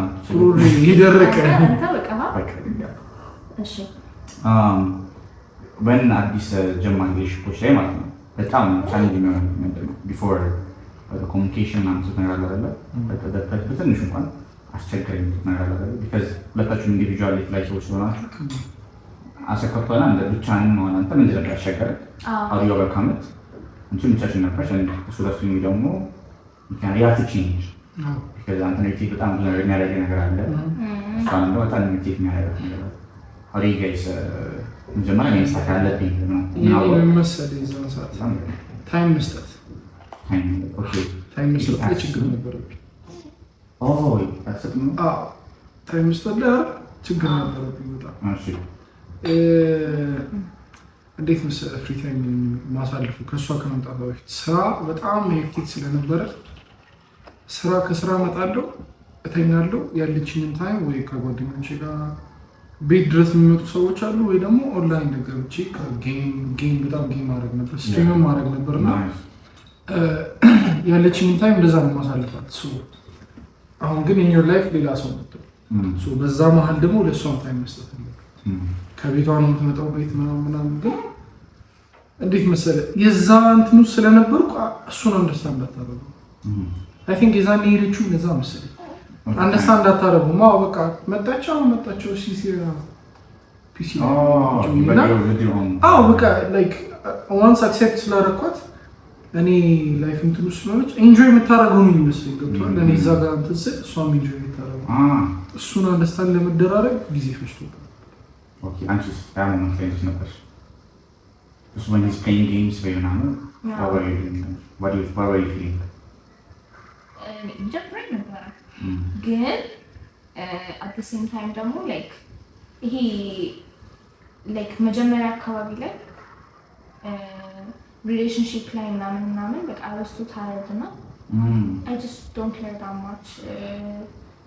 የደረቀ when አዲስ ጀማሪ ሪሌሽንሺፖች ላይ ማለት ነው በጣም ቻሌንጅ ነው ቢፎር ኮሙኒኬሽን ማለት ነው አይደለ በትንሹ እንኳን አስቸጋሪ ነገር አለ because ሁለታችሁም ኢንዲቪጁዋል ላይ ሰዎች ስለሆናችሁ አሰከፈና እንደ ብቻህን ነው አንተ ምን እንደሆነ ያስቸገረ አውዲዮ በካመት እንጂ ብቻሽን ነበርሽ እሱ ለሱ ደግሞ you have to change ከዛ አንተ ኔጌቲቭ በጣም ብዙ ነገር የሚያደርግ ነገር አለ። እሷን ደግሞ በጣም ኔጌቲቭ የሚያደርግ ነገር አለ። አሪ ጋይስ መጀመሪያ እኔ ሳካ አለብኝ ነው መሰለኝ እዛን ሰዓት ታይም መስጠት ታይም መስጠት ላይ ችግር ነበረብኝ። ታይም መስጠት ላይ ችግር ነበረብኝ በጣም። እንዴት መሰለህ ፍሪ ታይም ማሳልፉ ከእሷ ከመምጣቷ በፊት ስራ በጣም ሄክቲክ ስለነበረ ከስራ እመጣለሁ እተኛለሁ። ያለችኝን ታይም ወይ ከጓደኞቼ ጋር ቤት ድረስ የሚመጡ ሰዎች አሉ ወይ ደግሞ ኦንላይን ገብቼ ጌም በጣም ጌም ማድረግ ነበር፣ ስትሪም ማድረግ ነበር እና ያለችኝን ታይም እንደዛ ነው ማሳልፋት። አሁን ግን ኢን ዮር ላይፍ ሌላ ሰው መጥቶ በዛ መሀል ደግሞ ለእሷም ታይም መስጠት ነው። ከቤቷ ነው የምትመጣው ቤት ምናምን ግን እንዴት መሰለህ የዛ እንትኑ ስለነበርኩ እሱን አንደርስታንድ እንዳታደርገው አይ ቲንክ የዛኔ ሄደችው እንደዛ መሰለኝ አንደርስታንድ እንዳታደርገው በቃ መጣቸው ሲሲራ ፒሲ በቃ ላይክ ዋንስ አክሴፕት ስላደረኳት እኔ ላይፍ እንትኑ ስለሆነች ኤንጆይ የምታደርገው ነው የሚመስለኝ። ገብቶሃል? እኔ እዛ ጋር እንትን ስል እሷም ኤንጆይ የምታደርገው እሱን አንደርስታንድ ለመደራረግ ጊዜ ፈጅቶብኝ። አንቺስ ያንን ፍሬንድስ ነበር እሱ when he's playing games ወይ ምናምን what were you feeling? ጀምረኝ ነበረ ግን at the same time ደግሞ ላይክ ይሄ ላይክ መጀመሪያ አካባቢ ላይ ሪሌሽንሺፕ ላይ ምናምን በቃ አረስቱ ታረድና I just don't care that much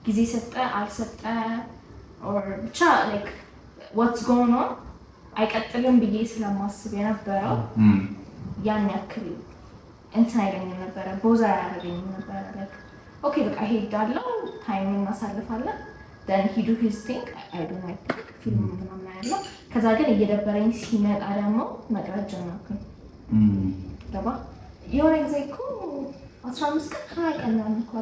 ጊዜ ሰጠ አልሰጠ or ብቻ like what's going on አይቀጥልም ብዬ ስለማስብ የነበረው ያን ያክል እንትን አይለኝም ነበረ፣ ቦዛ ያደረገኝም ነበረ። like okay በቃ ሄዳለሁ ታይም እናሳልፋለን then he do his thing I don't like ፊልም ምናምን ያለው። ከዛ ግን እየደበረኝ ሲመጣ ደግሞ መቅረት ጀመርኩኝ። ገባ የሆነ ጊዜ እኮ 15 ቀን 20 ቀን ምናምን እኮ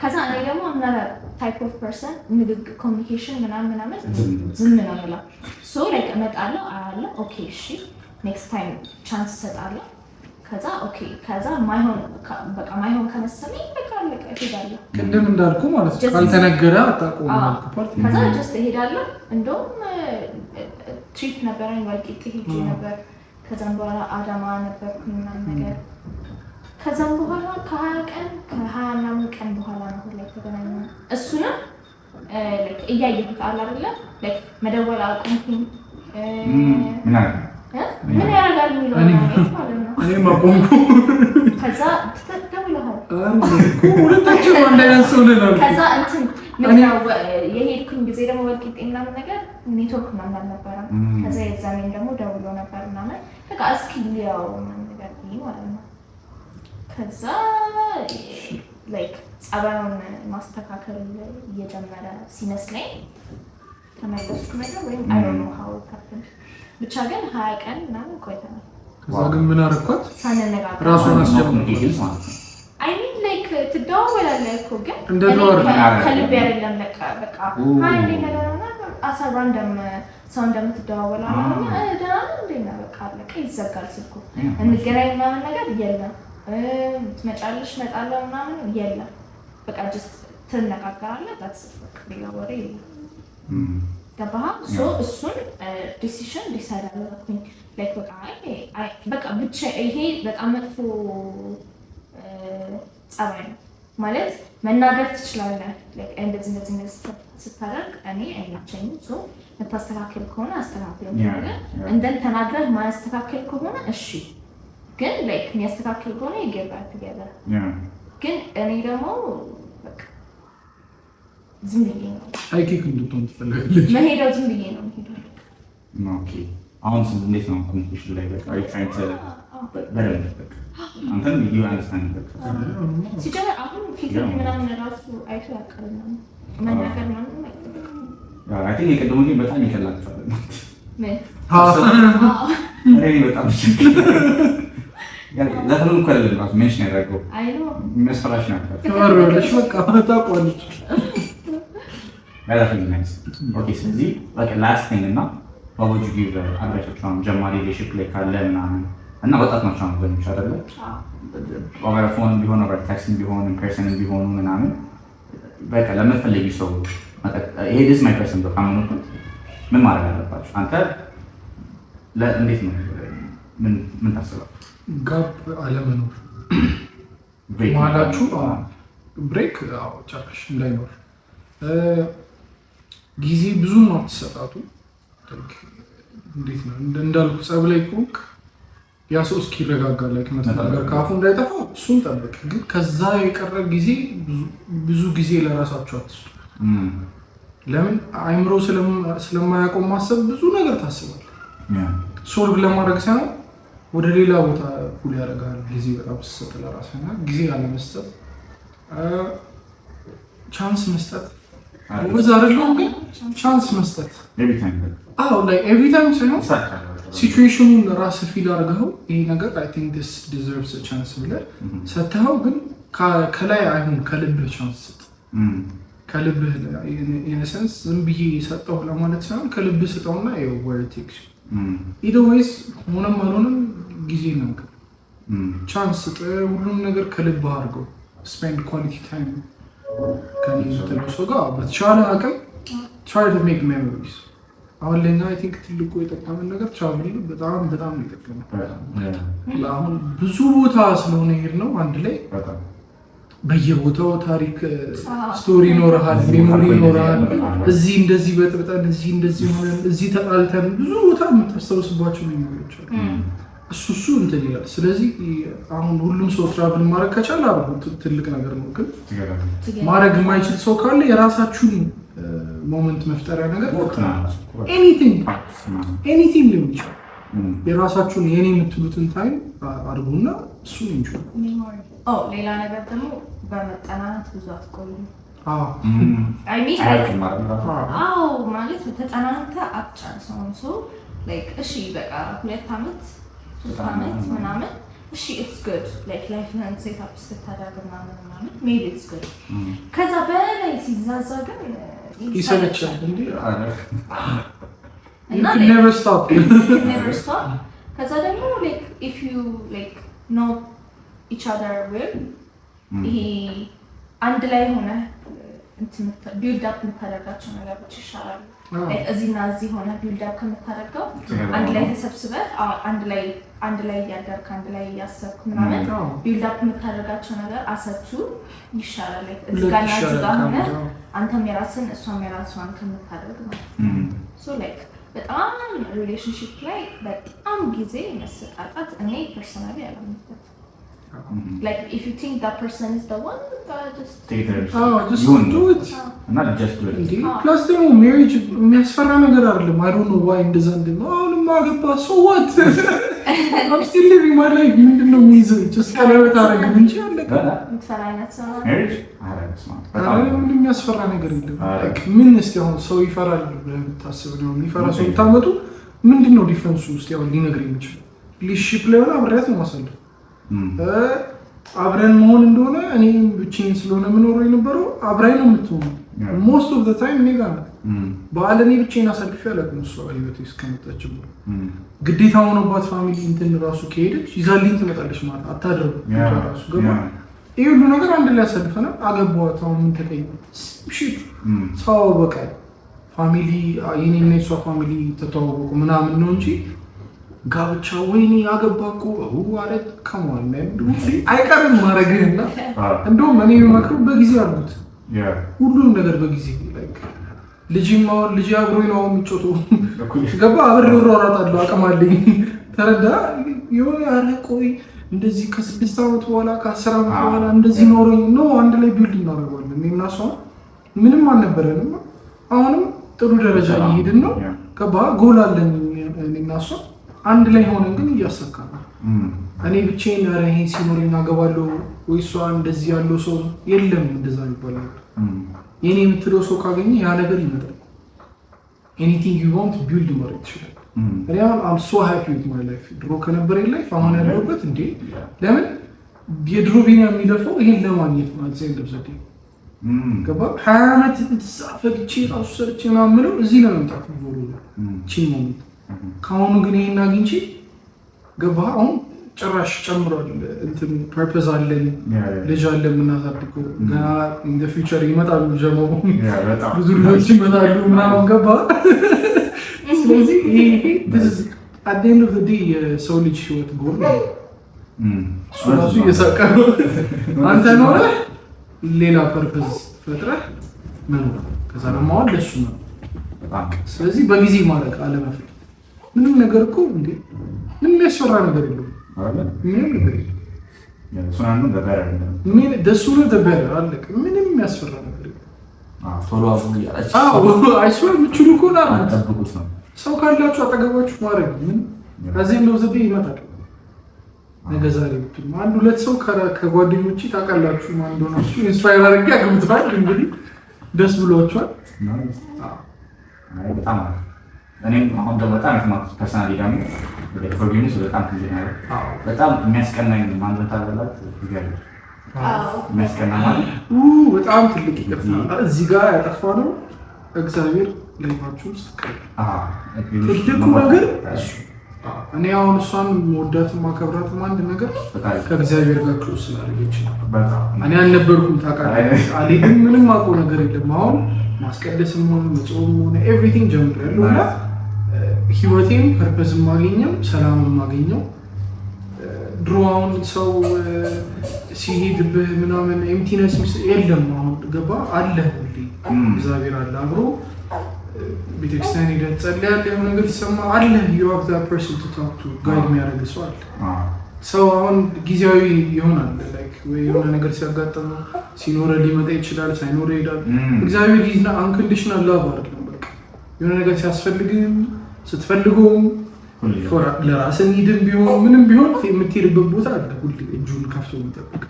ከዛ እኔ ደግሞ another type of person ንግግር ኮሚኒኬሽን ምናምን ዝም ነው የምለው። so like እመጣለሁ አያለሁ okay እሺ next time chance እሰጣለሁ። ከዛ okay ከዛ ማይሆን ከመሰለኝ በቃ አለቀ እሄዳለሁ። ቅድም እንዳልኩ ማለት ነው ካልተነገረ አታውቁም ማለት ፓርቲ ከዛ just እሄዳለሁ። እንደውም ትሪፕ ነበረኝ ወልቂጤ ሄጄ ነበር። ከዛም በኋላ አዳማ ነበርኩኝ ምናምን ነገር። ከዛም በኋላ ከ20 ምናምን ቀን በኋላ ነው ላይ ተገናኘን። እሱንም like እያየሁት አለ አይደለ like መደወል አቆምኩኝ። ምን ያደርጋል የሚለው ማለት ነው እኔ ማቆምኩ። ከዛ ተደውለሃል ሁለታችን አንድ አይነት ሰው ነን። ከዛ እንትን ምንድነው የሄድኩኝ ጊዜ ደግሞ ወልቂጤ ምናምን ነገር ኔትወርክ ምናምን አልነበረም። ከዛ የዛኔም ደግሞ ደውሎ ነበር ምናምን በቃ እስኪ ሊያው ምናምን ነገር ማለት ነው። ከዛ ላይክ ጸባዩን ማስተካከል እየጀመረ ሲመስለኝ ተመለስኩ ነገር ወይም I don't know how it happened ብቻ ግን 20 ቀን ምናምን ቆይተናል። ከዛ ግን ምን አደረኳት ሳንነጋገር ራሷን አስጀምርኩት ማለት ነው። I mean like ትደዋወላለህ እኮ ግን ከልብ አይደለም በቃ ሃይ እንደገና አሳራ ሰው እንደምትደዋወላ ነው ደህና እንደና በቃ አለቀ ይዘጋል ስልኩ። እንገናኝ ምናምን ነገር የለም ትመጫለሽ እመጣለሁ ምናምን የለም በቃ just ትነጋገራለህ that's ሌላ ወሬ የለም። ገባህ? so እሱን ዲሲዥን ዲሳይድ አደረኩኝ like በቃ ብቻ ይሄ በጣም መጥፎ ጸባይ ነው ማለት መናገር ትችላለህ like እንደዚህ ስታደርግ እኔ አይመቸኝም so መታስተካከል ከሆነ አስተካክለው ማለት እንደን ተናግረህ ማስተካከል ከሆነ እሺ ግን like የሚያስተካክል ከሆነ ይገባል together ግን እኔ ደግሞ በቃ ዝም ብዬ ነው አይኪክ እንድትሆን ትፈልጋለች መሄደው ዝም ብዬ ነው የምሄደው። ኦኬ አሁን እንዴት ነው ኮሚኒኬሽን ላይ በቃ trying to በደንብ በቃ አንተም you understand በቃ ሲጀመር አሁን ፊት ምናምን ራሱ አይቶ ያውቃል መናገር ምናምን አይጠበቅም። I think የቀደሙ ግን በጣም ይከላቸዋል ምን እኔ በጣም ለምን እኮ አይደለም ራሱ ሜንሽን ያደረገው አይኖ መስፈራሽ ነበር ተወረለሽ በቃ ታውቃለች Very nice. Okay, ስለዚህ like last thing እና what would you give advice to ጀማሪ ሪሌሽንሺፕ ላይ ካለ እና ወጣት ናቸው አሁን በሚቻል አይደለ ኦቨር ፎን ቢሆን ኦቨር ቴክስት ቢሆን ኢንፐርሰን ቢሆን ምናምን በቃ ለምትፈልጊው ሰው ይሄ ዲስ ማይ ፐርሰን በቃ ምን ማድረግ አለባችሁ? አንተ እንዴት ነው ምን ታስባለህ? ጋፕ አለመኖር ማላችሁ ብሬክ ጨራሽ እንዳይኖር ጊዜ ብዙም አትሰጣጡ። እንዴት ነው እንዳልኩ ጸብ ላይ ቆንክ ያ ሰው እስኪረጋጋ ላይ ነገር ከአፉ እንዳይጠፋ እሱን ጠብቅ። ግን ከዛ የቀረ ጊዜ ብዙ ጊዜ ለራሳችሁ አትስጡ። ለምን አይምሮ ስለማያቆም ማሰብ ብዙ ነገር ታስባል። ሶልቭ ለማድረግ ሳይሆን ወደ ሌላ ቦታ pull ያደርጋል። ጊዜ በጣም ስሰጥ ለራስና ጊዜ አለመስጠት ቻንስ መስጠት ወዛ አይደለም ግን ቻንስ መስጠት ኤቭሪ ታይም ሳይሆን ሲቹዌሽኑን ራስህ ፊል አድርገው ይሄ ነገር I think this deserves a chance ብለህ ሰጥተኸው ግን ከላይ አይሁን ከልብህ ቻንስ ስጥ። ከልብህ in a sense ዝም ብዬ ሰጠው ለማለት ሳይሆን ከልብህ ስጠውና where it takes you. either ways ሆነም አልሆነም ጊዜ ነው። ቻንስ ስጥ። ሁሉም ነገር ከልብህ አድርገው spend quality time ከኔ ተልሶ ጋር በተቻለ አቅም try to make memories. አሁን ለኛ I think ትልቁ የጠቀመን ነገር ትራቭል በጣም ይጠቅማል። አሁን ብዙ ቦታ ስለሆነ ይሄድ ነው አንድ ላይ በየቦታው ታሪክ ስቶሪ ይኖርሃል፣ ሜሞሪ ይኖርሃል። እዚህ እንደዚህ በጥብጠን እዚህ እንደዚህ ሆነን እዚህ ተጣልተን ብዙ ቦታ የምታስታውስባቸው ሜሞሪዎች አሉ። እሱ እንትን ይላል። ስለዚህ አሁን ሁሉም ሰው ትራቭል ማድረግ ከቻለ ትልቅ ነገር ነው። ግን ማድረግ የማይችል ሰው ካለ የራሳችሁን ሞመንት መፍጠሪያ ነገር ኤኒቲንግ ሊሆን ይችላል። የራሳችሁን የኔ የምትሉትን ታይም አድርጉና እሱን እንጆይ። ሌላ ነገር ደግሞ በመጠናናት ብዙ አትቆዩ። ማለት ተጠናንተ አትጨርሰውም። እሺ በቃ 2 ዓመት 3 ዓመት ምናምን እሺ ኢትስ ጉድ ላይፍህን ሴት አፕ ስታደርግ ምናምን ሜቢ ኢትስ ጉድ። ከዛ በላይ ሲዛዛ ግን ይሰለቻል እንዴ? እና never stop. ከዛ ደግሞ if you know each other well ይሄ አንድ ላይ ሆነ ቢልድ አፕ የምታደርጋቸው ነገሮች ይሻላሉ። እዚህና እዚህ ሆነ ቢልድ አፕ ከምታደርገው አንድ ላይ ተሰብስበህ አንድ ላይ እያደረክ አንድ ላይ እያሰብክ ምናምን ቢልድ አፕ የምታደርጋቸው ነገር አሰቱ ይሻላል። እዚህ ጋር እና እዚህ ጋር ሆነ አንተም የራስን እሷም የራስዋን ከምታደርግ ነው። በጣም ሪሌሽንሺፕ ላይ በጣም ጊዜ መሰጣጣት እኔ ፐርሰናሊ አላምንበት። if you think that person is the one, just do it. Not just do it. Plus ደግሞ marriage የሚያስፈራ ነገር አይደለም። I don't know why እንደዛ እንደማ አሁንም አገባ so what? I'm still living my life. ምንድነው የሚይዘው? just ቀለበት አደረግን እንጂ አለቀ። marriage ምንም የሚያስፈራ ነገር የለም። ምን እስቲ አሁን ሰው ይፈራል ብለህ ብታስብ ነው የሚፈራ ሰው ታመጡ ምንድነው ዲፈረንሱ? እስቲ አሁን ሊነግር የሚችል ሊሽፕ ላይ ሆነ አብሬያት ነው ማሳለፍ አብረን መሆን እንደሆነ እኔ ብቻዬን ስለሆነ የምኖረው የነበረው አብራይ ነው የምትሆነው most of the time እኔ ጋር ነው። በዓል እኔ ብቻዬን አሳልፌ አላውቅም። እሷ ህይወቴ እስከመጣች ግዴታ ሆኖባት ፋሚሊ እንትን ራሱ ከሄደች ይዛልኝ ትመጣለች ማለት አታደርጉ ራሱ ገባ። ይሄ ሁሉ ነገር አንድ ላይ አሳልፈናል። አገባኋት። አሁን ምን ተቀየረ? ሽት ሰው በቃ ፋሚሊ የኔና የሷ ፋሚሊ ተተዋወቁ ምናምን ነው እንጂ ጋብቻ ወይኔ አገባኩ ማለት ከማን ነው አይቀርም ማረግህና እንደውም እኔ የማከው በጊዜ አልኩት ሁሉም ነገር በጊዜ ልጅ አብሮኝ ነው የሚጮተው ገባ አብሬው እሯሯጣለሁ አቅም አለኝ ተረዳ የሆነ አረቆይ እንደዚህ ከ6 ዓመት በኋላ ከ10 ዓመት በኋላ እንደዚህ ኖሮኝ ነው አንድ ላይ ቢልድ እናደርጋለን። እኔና እሷ ምንም አልነበረንም። አሁንም ጥሩ ደረጃ እየሄድን ነው ገባ ጎል አለን እኔና እሷ አንድ ላይ ሆነን ግን እያሰካን ነው። እኔ ብቻዬን አረ ይሄን ሲኖርና ገባለሁ ወይ እሷ እንደዚህ ያለው ሰው የለም እንደዛ ይባላል። የኔ የምትለው ሰው ካገኘ ያ ነገር ይመጣል። anything you want build ማድረግ ትችላለህ። እኔ I'm so happy with my life። ድሮ ከነበረኝ ላይፍ አሁን ያለሁበት እንዴ ለምን የድሮ ቢና የሚለፈው ይሄን ለማግኘት ማለት ዘንድ ደብዘዴ ገባ 20 ዓመት ተሳፈግቼ ራሱ ሰርቼ ምናምን እዚህ ለመምጣት ነው ቺ ሞመንት ካሁኑ ግን ይሄን አግኝቼ ገባ አሁን ጭራሽ ጨምሯል። እንትን ፐርፐዝ አለን ልጅ አለ የምናሳድገው ገና ኢን ዘ ፊውቸር ይመጣሉ ጀማው ብዙ ልጆች ይመጣሉ ምናምን ገባ። ስለዚህ ይሄ at the end of the day የሰው ልጅ ህይወት ጎል እሱ እየሳቀ ነው። አንተ ኖረህ ሌላ ፐርፐዝ ፈጥረህ መኖር ከዛ ደግሞ አሁን ለሱ ነው። ስለዚህ በጊዜ ማድረግ አለመፍረድ ምንም ነገር እኮ እንዴ ምንም የሚያስፈራ ነገር የለውም። ምንም ነገር የለም። ደሱ ነው ተበረ አለቅ ምንም የሚያስፈራ ነገር የለም። አይስወ የምችሉ እኮ ነው። ሰው ካላችሁ አጠገባችሁ ማድረግ ምን ከዚህ ነው ዘዴ ይመጣል። ነገ ዛሬ ብትሉ አንድ ሁለት ሰው ከጓደኞቼ ታውቃላችሁ ማን እንደሆናችሁ ኢንስፓየር አድርጌ አግብቷል። እንግዲህ ደስ ብሏችኋል። በጣም እኔም አሁን ደግሞ በጣም የተማርኩት ፐርሰናሊ ደግሞ ፎርጊቭነስ በጣም ትልቅ ነገር በጣም የሚያስቀናኝ ማንነት አለላችሁ ይገርም የሚያስቀና ማለት በጣም ትልቅ ይቅርታ እዚህ ጋር ያጠፋነው እግዚአብሔር ላይፋችሁ ውስጥ ትልቁ ነገር እኔ አሁን እሷን መወዳት ማከብራት አንድ ነገር ከእግዚአብሔር ጋር ክሎዝ ስላደረገች እኔ አልነበርኩም ታውቃለህ። አልሄድም ምንም አውቀው ነገር የለም። አሁን ማስቀደስም ሆነ መጾም ሆነ ኤቭሪቲንግ ጀምሬያለሁ እና ህይወቴም ፐርፐዝ ማገኘው ሰላም ማገኘው ድሮ አሁን ሰው ሲሄድብህ ምናምን ኤምቲነስ የለም። አሁን ገባ አለ ሁሌ እግዚአብሔር አለ አብሮ ቤተክርስቲያን ሄደህ ጸልያለህ የሆነ ነገር ሲሰማ አለ you have that person to talk to ጋይድ የሚያደርግ ሰው አለ። ሰው አሁን ጊዜያዊ ይሆናል ላይክ ወይ የሆነ ነገር ሲያጋጥመው ሲኖረ ሊመጣ ይችላል ሳይኖረ ይሄዳል። እግዚአብሔር ይዝና አንኮንዲሽናል ላቭ አይደለም። በቃ የሆነ ነገር ሲያስፈልግም ስትፈልገውም ለራስህ ሂድም ቢሆን ምንም ቢሆን የምትሄድበት ቦታ አለ ሁሌ እጁን ከፍቶ የሚጠብቅ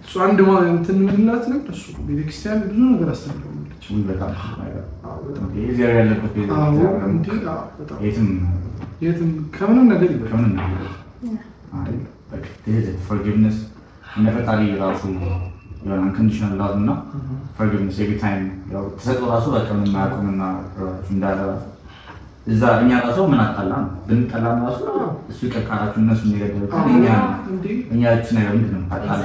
እሱ አንድ እንትን ምንላት ነው። እሱ ቤተክርስቲያን ብዙ ነገር አስተምራለች። የትም ከምንም ነገር ፎርጊቭነስ እንደ ፈጣሪ ራሱ የሆነ አንኮንዲሽናል ላቭ እና ፎርጊቭነስ ኤቭሪ ታይም ተሰጥቶ ራሱ በቃ ምንም አያውቁምና እንዳለ ራሱ እዛ እኛ ራሱ ምን አጣላ ብንጠላ ራሱ እሱ ይቀርቃራችሁ እነሱ የሚገደሉት እኛ እቺ ነገር ምንድን ነው አጣላ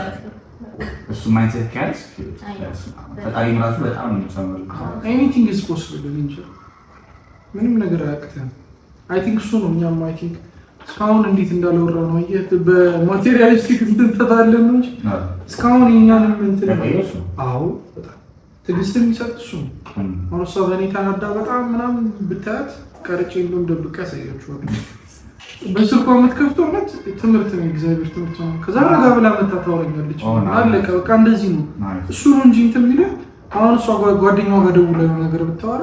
እሱ ማይንድሴት ካስ ፈጣሪ ራሱ በጣም ነው የሚጨምረው። ኤኒቲንግ ኢዝ ፖሲብል እንጂ ምንም ነገር አያቅተም። አይ ቲንክ እሱ ነው እኛም አይ ቲንክ እስካሁን እንዴት እንዳልወራ ነው በማቴሪያሊስቲክ እንትን ተታለን ነው እንጂ እስካሁን የኛንም እንትን አዎ በጣም ትዕግስት የሚሰጥ እሱ ነው። አሁን እሷ በእኔ ተናዳ በጣም ምናምን ብታያት ቀርጬ እንደውም ደብቄ አሳያችኋለሁ። በስልኳ የምትከፍተው እውነት ትምህርት ነው እግዚአብሔር ትምህርት ነው። ከዛ ረጋ ብላ መታ ታወራኛለች አለቀ በቃ እንደዚህ ነው እሱ ነው እንጂ እንትን የሚለው አሁን እሷ ጓደኛዋ ጋር ደውላ የሆነ ነገር ብታወራ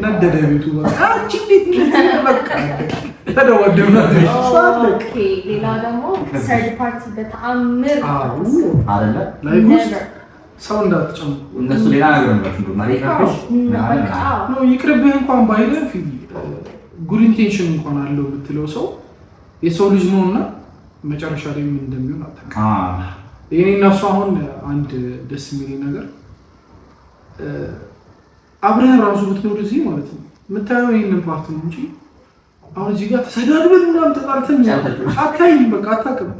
ነደደ ቤቱ በቃ አንቺ እንዴት በቃ ተደወደና ኦኬ። ሌላ ደግሞ ሰርድ ፓርቲ በተአምር አይደለ ላይፍ ውስጥ ሰው እንዳትጨምሩ እነሱ ሌላ ነገር ነው ማለት ነው። ይቅርብህ እንኳን ባይልህ ጉድ ኢንቴንሽን እንኳን አለው የምትለው ሰው የሰው ልጅ ነውና መጨረሻ ላይ ምን እንደሚሆን አታውቅም። የኔና እሱ አሁን አንድ ደስ የሚለኝ ነገር አብረን ራሱ ብትኖር እዚህ ማለት ነው የምታየው ይሄንን ፓርት ነው እንጂ አሁን እዚህ ጋር ተሰዳድበን ምናምን ተጣልተን አታይም። በቃ አታውቅም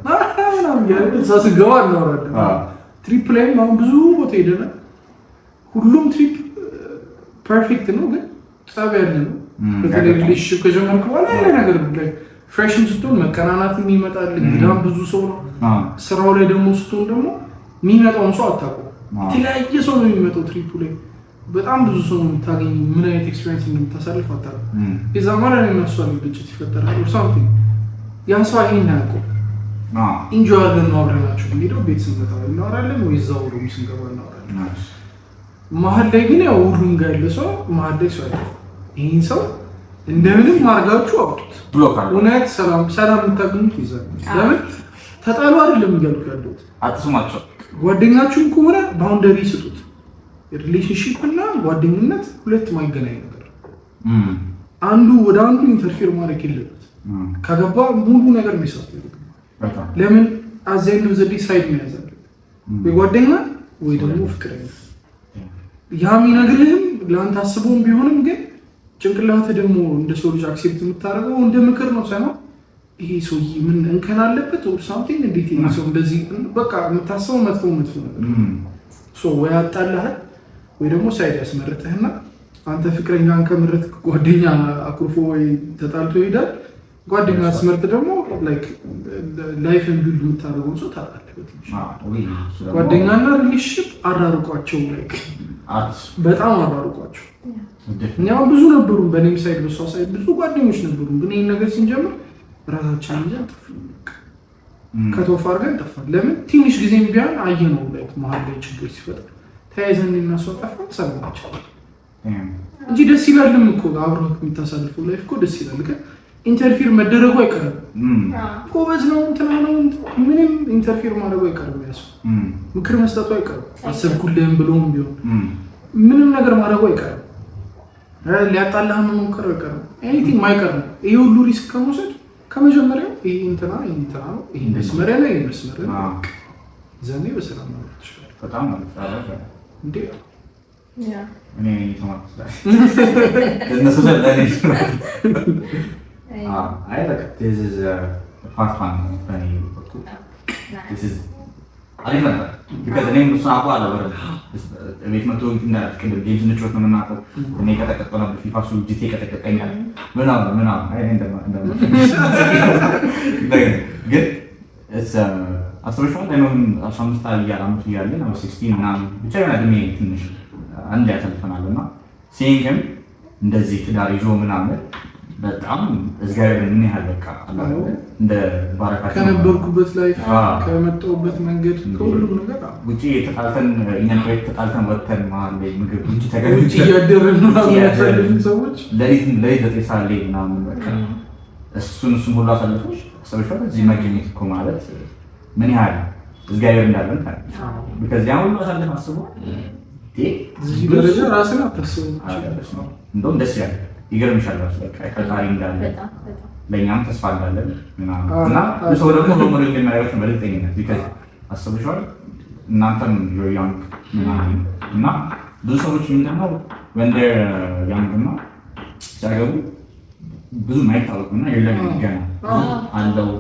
ምናምን ያለ እዛ ስንገባ እናወራለን። ትሪፕ ላይም አሁን ብዙ ቦታ ሄደናል። ሁሉም ትሪፕ ፐርፌክት ነው፣ ግን ጸብ ያለ ነው። በተለይ ሪሌሽንሺፕ ከጀመርክ በኋላ ያለ ነገር ነው። ላይ ፍሬሽም ስትሆን መቀናናት ይመጣል። እንግዳም ብዙ ሰው ነው። ስራው ላይ ደግሞ ስትሆን ደግሞ የሚመጣውን ሰው አታውቀውም። የተለያየ ሰው ነው የሚመጣው ትሪፑ ላይ በጣም ብዙ ሰው ነው የምታገኝ። ምን አይነት ኤክስፒሪየንስ እንደምታሳልፍ አታውቅም። የዛ ማለት ነው እነሱ ግጭት ይፈጠራል or something ያ ሰው ይሄን ያውቀው ኢንጆይ አድርገን ነው አብረናችሁ እንሄደው ቤት ስንመጣ እናወራለን ወይ እዛው ሩም ስንገባ እናወራለን። መሀል ላይ ግን ያው ሁሉም ጋር ያለ ሰው መሀል ላይ ሰው አይደለም። ይሄን ሰው እንደምንም ማርጋችሁ አውጡት። እውነት ሰላም የምታገኙት ይዛል። ለምን ተጣሉ አይደለም እያልኩ ያለሁት አትስማቸው። ጓደኛችሁም ከሆነ ባውንደሪ ስጡት። ሪሌሽንሺፕ እና ጓደኝነት ሁለት ማይገናኝ ነገር አንዱ ወደ አንዱ ኢንተርፌር ማድረግ የለበት። ከገባ ሙሉ ነገር ሚሳት ለምን አዘይኑ ዘዲ ሳይድ ነው ያዛል በጓደኛ ወይ ደግሞ ፍቅረኛ ያሚ ነገርህም ለአንተ አስቦም ቢሆንም ግን ጭንቅላት ደግሞ እንደ ሰው ልጅ አክሴፕት የምታደርገው እንደ ምክር ነው ሳይሆን ይሄ ሰውዬ ምን እንከን አለበት ኦር ሳምቲንግ እንዴት ይሄ ሰው እንደዚህ በቃ የምታስበው መጥፎ ነገር ወይ ያጣልሃል ወይ ደግሞ ሳይድ ያስመርጥህና አንተ ፍቅረኛን ከምርት ጓደኛ አኩርፎ ወይ ተጣልቶ ይሄዳል። ጓደኛ አስመርጥ ደግሞ ላይፍን ቢልድ የምታደርገው ሰው ታጣለህ። ጓደኛና ሪሌሽንሽፕ አራርቋቸው በጣም አራርቋቸው። እኛው ብዙ ነበሩ በኔም ሳይድ በሷ ሳይድ ብዙ ጓደኞች ነበሩ። ግን ይሄን ነገር ስንጀምር ራሳችን እንጃ ከቶፍ አድርገን ጠፋን። ለምን ትንሽ ጊዜም ቢሆን አየነው መሀል ላይ ችግር ሲፈጠር ተያይዘን እና ሰው ጠፋን። ሰላማችን እንጂ ደስ ይላልም እኮ አብረህ የምታሳልፈው ላይፍ እኮ ደስ ይላል። ግን ኢንተርፊር መደረጉ አይቀርም። ጎበዝ ነው እንትና ነው ምንም ኢንተርፊር ማድረጉ አይቀርም። ያሱ ምክር መስጠቱ አይቀርም። አሰብኩልህም ብሎም ቢሆን ምንም ነገር ማድረጉ አይቀርም። ሊያጣላህ መሞከር አይቀርም። ኤኒቲንግ ማይቀር ነው። ይሄ ሁሉ ሪስክ ከመውሰድ ከመጀመሪያው ይሄ እንትና ነው ይሄ መስመር ላይ መስመር ዘኔ በሰላም ነው ይችላል። በጣም አሪፍ እንዴ ያ እኔ ተማክራለሁ እነሱ ዘላኔ አይ በቃ this is part 1 በኔ በኩል this is አሪፍ ነበር። because እኔም እሱን አውቀዋለሁ ቤት መቶ እንዳልክልም ጌምስ ንጮት ነው የምናውቀው። እኔ ከተቀጠለ በፊፋ ሱ ጂቲ ከተቀጠኛል ምናምን አይ ግን አስሮሻል አይኖም 15 አመት እያለን ነው 16 ምናምን ብቻ የሆነ እድሜ ትንሽ አንድ ያሳልፈናልና ሲንግም እንደዚህ ትዳር ይዞ ምናምን በጣም እግዚአብሔር ምን ያህል በቃ እንደ ባረካት ከነበርኩበት ላይፍ ከመጣሁበት መንገድ ከሁሉም ነገር ውጪ የተጣልተን እኛን ቆይት ተጣልተን ወጥተን ማለት ምግብ ውጪ ተገኝተን ውጪ ያደረን ነው ያሳልፈን ሰዎች ለሊት ተሳለ ምናምን በቃ እሱን ሁሉ አሳልፈሽ ሰዎች እዚህ መገኘት እኮ ማለት ምን ያህል እግዚአብሔር እንዳለን ታዲያ because ያን ሁሉ አሳልፈን አስቦ እዚህ ደረጃ ራስን አታስቡ እንደውም ደስ ይላል። ይገርምሻል ራሱ በቃ ፈጣሪ እንዳለ ለኛም ተስፋ እንዳለን እና ሰው ደግሞ ኖርማል እንደማያዩት በልጠኝነት because አስበሽዋል እናንተም you're young እና ብዙ ሰዎች ምንድነው when they're young እና ሲያገቡ ብዙ ማይታወቁና የለም ገና አንደው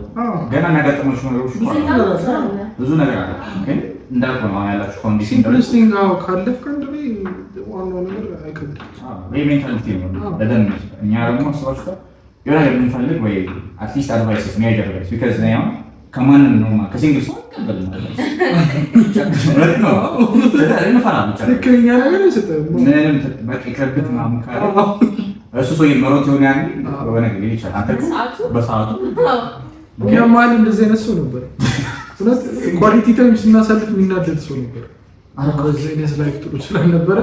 ገና ነገጠመሽ ነገሮች ብዙ ነገር አለ ግን እንዳልኩህ ነው ያላችሁ ኮንዲሽን ሲምፕሊስቲንግ ካለፍ ከንደኔ ዋናው ነገር አይከብድም። ሜንታሊቲ ነው በደንብ እኛ ደግሞ ሰዎች የሆነ ነገር የምንፈልግ ወይ አትሊስት አድቫይስስ ሜጀር አድቫይስ because now ከማንም ነው ከሲንግል ሰው ቀበል ነው ትክክለኛ ነገር አይሰጥም። ምንም በቃ ይከብድ ምናምን ካለ እሱ ሰው የመሮት ይሆን ያኔ ወደ ነገር ይችላል። አንተ በሰዓቱ ያማን እንደዚህ አይነት ሰው ነበር። ሁለት ኳሊቲ ታይም ስናሳልፍ የሚናደድ ሰው ነበር። በዚህ አይነት ላይፍ ጥሩ ስለነበረ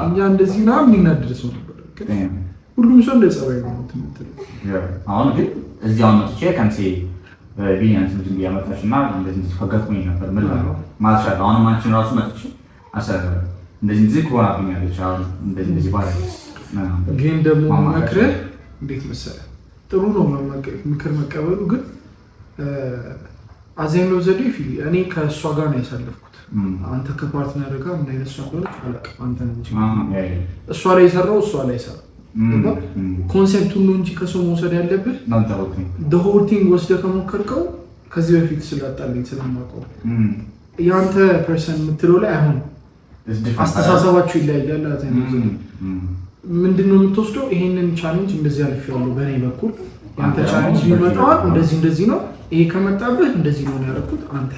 እኛ እንደዚህ ነው የሚናደድ ሰው ነበር። ሁሉም ሰው እንደ ጸባይ ነው የምትመጣው። አሁን ግን እዚያው መጥቼ ከንሴ ቢያንስ እንጂ ያመጣሽና እንደዚህ ፈገግኩኝ ነበር ማለት ነው። አሁን ማንችን ራሱ መጥቼ አሰረ እንደዚህ ኮራ ብኛለች። አሁን እንደዚህ ባላሽ ግን ደግሞ መክረህ እንዴት መሰለህ ጥሩ ነው ምክር መቀበሉ ግን አዘይነው ዘዴ ፊሊ እኔ ከእሷ ጋር ነው ያሳለፍኩት። አንተ ከፓርትነር ጋር ምን አይነት ሰው ሆነች አላውቅም። አንተ ነው እንጂ እሷ ላይ የሰራው እሷ ላይ ሰራ ኮንሴፕቱን ነው እንጂ ከሰው መውሰድ ያለብህ the whole thing ወስደህ ከሞከርከው ከዚህ በፊት ስላጣልኝ ስለማውቀው ያንተ ፐርሰን የምትለው ላይ አሁን አስተሳሰባችሁ ይለያያል። አዘይነው ዘዴ ምንድነው የምትወስደው? ይሄንን ቻሌንጅ እንደዚህ አልፌዋለሁ በእኔ በኩል ያንተ ቻሌንጅ ይመጣዋል እንደዚህ ነው ይሄ ከመጣብህ እንደዚህ ነው ያደረኩት አንተ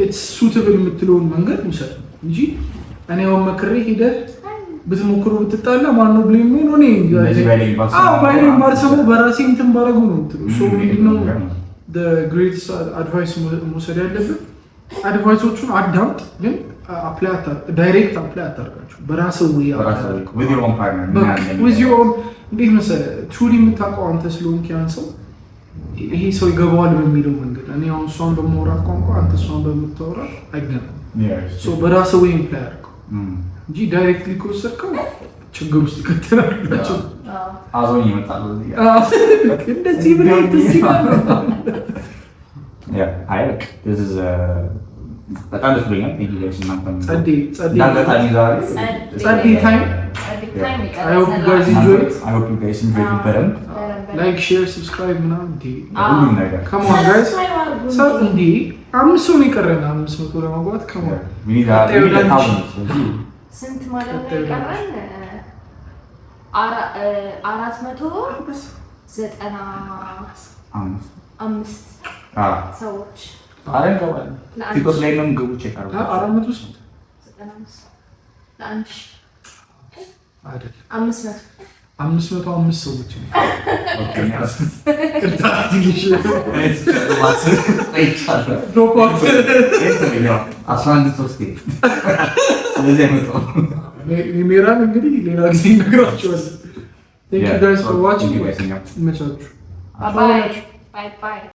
it's suitable የምትለውን መንገድ ውሰድ እንጂ እኔ አሁን መክሬ ሄደህ ብትሞክሩ ብትጣላ ማነው ብሌም ነው እኔ ባይኔ ባርሰው በራሴ እንትን ባረጉ ነው እንትሉ ሶ ምንድነው the greatest advice መውሰድ ያለብህ አድቫይሶቹን አዳምጥ ግን ዳይሬክት አፕላይ አታርጋችሁ በራስህ ወይ with your own partner with your own እንዴት መሰለህ ትሩሊ የምታውቀው አንተ ስለሆንክ ያን ሰው ይሄ ሰው ይገባዋል በሚለው መንገድ እኔ አሁን እሷን በማውራት ቋንቋ አንተ እሷን በምታወራት አይገናኝም። ሶ በራስህ ወይ ኢምፕላይ አድርገው እንጂ ዳይሬክትሊ ከወሰድከው ችግር ውስጥ ይከተላል። አዞኝ ይመጣል እንደዚህ ብለህ እንደዚህ this is በጣም ደስ ብሎኛል። ጸዴ ታይም I hope you guys enjoyed it. ላይክ ሼር ሰብስክራይብ ምናምን ሁሉም ነገር ከማን ጋይስ ሰው እንዴ 500 ነው የቀረን 500 ለመግባት ከማን ስንት ማለት ነው የቀረን 495 ሰዎች አረንገባለን ቲክቶክ ላይ ነው ገቡ ቼክ አርጉ 495 ለአንድ አይደል 500 ሰዎች ነው ሜራን እንግዲህ ሌላ ጊዜ ነግራችኋለሁ። Thank you guys for watching.